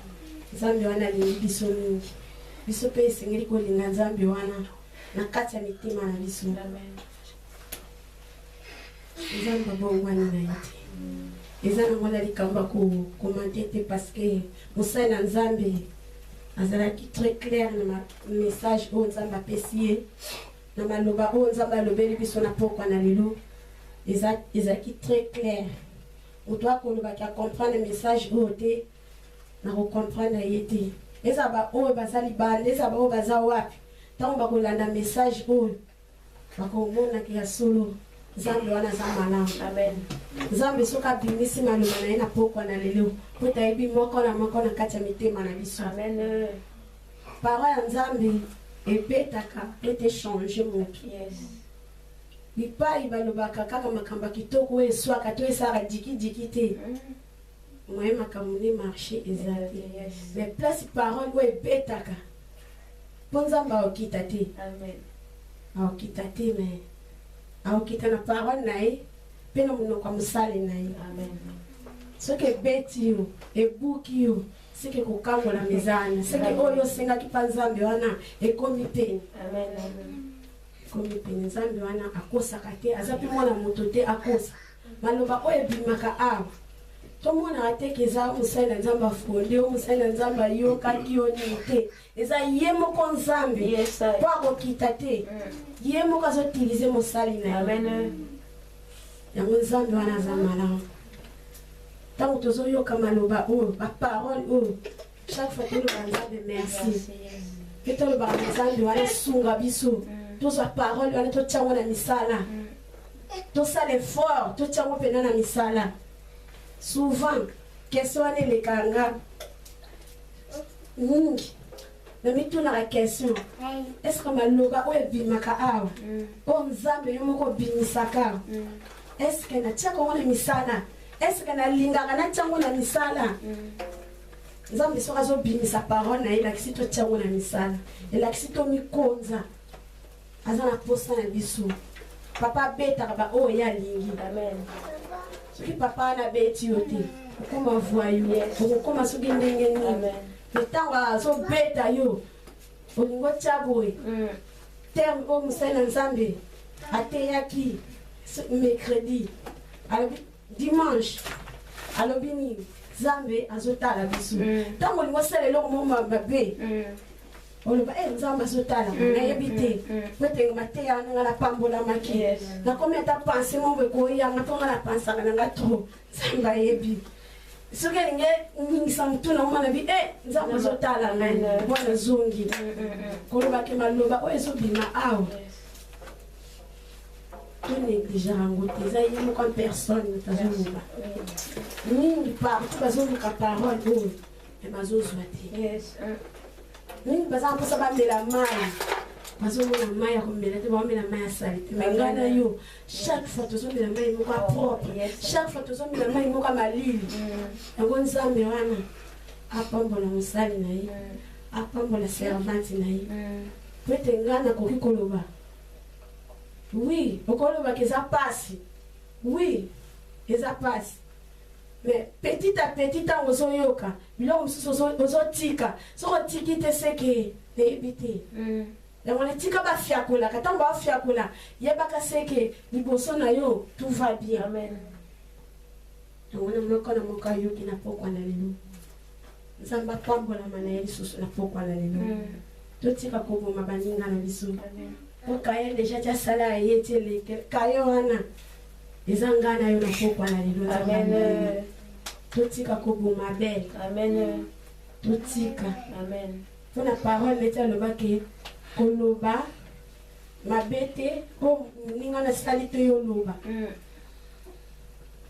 Nzambe wana alingi biso mingi. Biso pe esengeli kolinga Nzambe wana na kati ya mitima na biso. Nzambe abongwani na ye te. Eza nango na likambo komante te parce que mosali na Nzambe azalaki très clair na message oyo Nzambe apesi ye. Na maloba oyo Nzambe alobeli biso na pokwa na lelo ezalaki très clair. Moto akolobaki acomprendre message oyo te na kocomprendre ye te. Eza ba oyo baza libanda, eza ba oyo baza wapi ntango bakolanda message oyo bakomonaki ya solo Nzambe wana aza malamu. Amen. Nzambe soki abimisi maloba na ye na pokwa na lelo po toyebi moko na moko na kati ya mitema na biso. Amen. Parole ya Nzambe ebetaka ete change moto. Bipai balobaka kaka makambo kitoko oyo eswaka to esaka diki te. Moye makambo ne marché ezali. Mais place parole oyo ebetaka mpo Nzambe aokita te. Aokita te mais aokita na parole na ye mpe na monoko ya mosali na ye. Soki ebeti yo ebuki yo seke kokambola mezana seke oyo osengaki mpa Nzambe wana ekomi pene. Ekomi pene. Nzambe wana akosaka te aza mpe mwana moto te akosa. Maloba oyo ebimaka awa tomonaka te ke eza mosali na Nzambe afonde o mosali na Nzambe ayokaki yo nini te. Eza ye moko Nzambe mpo akokita te. Ye moko azotilize mosali na ye. Yango Nzambe wana aza malamu. Tant que nous avons maloba oyo ba parole oyo chaque fois que nous Nzambe merci que to le ba Nzambe wana sunga biso to sa parole wana to tsango na misala to sala effort to tsango pena na misala souvent question wana elekanga mingi na mituna la question est-ce que maloba oyo ebimaka awa o Nzambe yo moko bimisaka est-ce que na tsango na misala est-ce que na lingaka na tsango na misala Nzambe soka zo bimisa parole na elakisi to tsango na misala elakisi to mikonza aza na posa na biso papa betaka ba oyo ya lingi. Soki papa na beti yo te okoma voyo okoma soki ndenge nini ntango azobeta yo olingo tia boye terme oyo mosali na Nzambe ateyaki mercredi alobi dimanche alobi nini Nzambe azotala biso ntango olingo osala eloko moko mabe oloba Nzambe azotala nayebi te po ete mateya wana nga napambolamaki nakomi ata pense moko ekoyanga mpo nga napansaka nanga tro Nzambe ayebi soki elingi ningisa motuna omona bi Nzambe azotala ngai mwana zongi kolobaki maloba oyo ezobima awa to négligeant yango te eza ye moko personne tazoluka mingi partout bazoluka parole oyo me bazozwa te mingi baza mposa bamela mai bazomona mai ya komela te baomela mai ya sali te me ngai na yo chaque fois tozomela mai moko ya propre chaque fois tozomela mai moko ya malili yango Nzambe wana apambola mosali na ye apambola servante na ye po ete ngai nakoki koloba oui okoloba ke eza pasi oui eza pasi mais petit à petit ntango ozoyoka biloko mosusu ozotika soki otiki te seke nayebi te yango netika bafiakolaka ntango bafiakola yebaka seke liboso na yo tout va bien. Yango na moko na moko ayoki na pokwa na lelo Nzambe apambolama na ye lisusu na pokwa na lelo totika koboma baninga na biso po kaye deja tia sala ye tie leke kaye wana eza ngai na yo na pokwa na lelo totika koboma belle totika mpo na parole neti alobaki koloba mabe te po ninga nasali to yo loba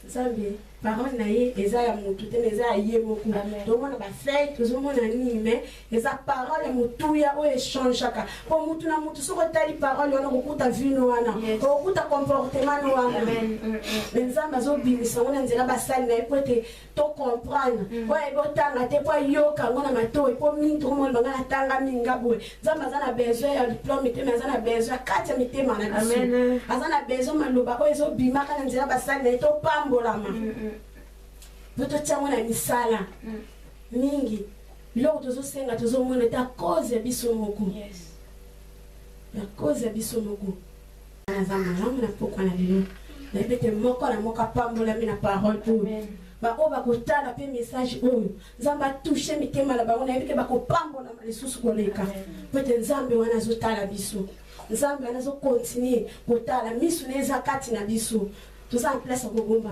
Nzambe parole na ye eza ya mutu te eza ya ye moko tomona bafete tozomona nini me eza parole ya motuya oyo echangeaka mpo mutu na mutu soki otali parole wana kokuta vino wana kokuta comportement no wana me nzambe azobimisa ngo na nzela basali na ye po ete tocomprendre po yebi otanga te po ayoka yango na matoi po mingi tokomona banga natanga minga boye nzambe aza na besoin ya diplome te me aza na besoin ya kati ya mitema na biso aza na besoin maloba oyo ezobimaka na nzela basali na ye topambolama po totiango na misala mingi biloko tozosenga tozomona ete a cause ya biso moko ya cause ya biso moko aza malamu na pokwa na lelo nayebi ete moko na moko apambolami na parole oyo baoyo bakotala mpe message oyo nzambe atushe mitema na bango nayebi ke bakopambolama lisusu koleka po ete nzambe wana azotala biso nzambe wana azokontinue kotala miso na eza kati na biso toza en place ya kobomba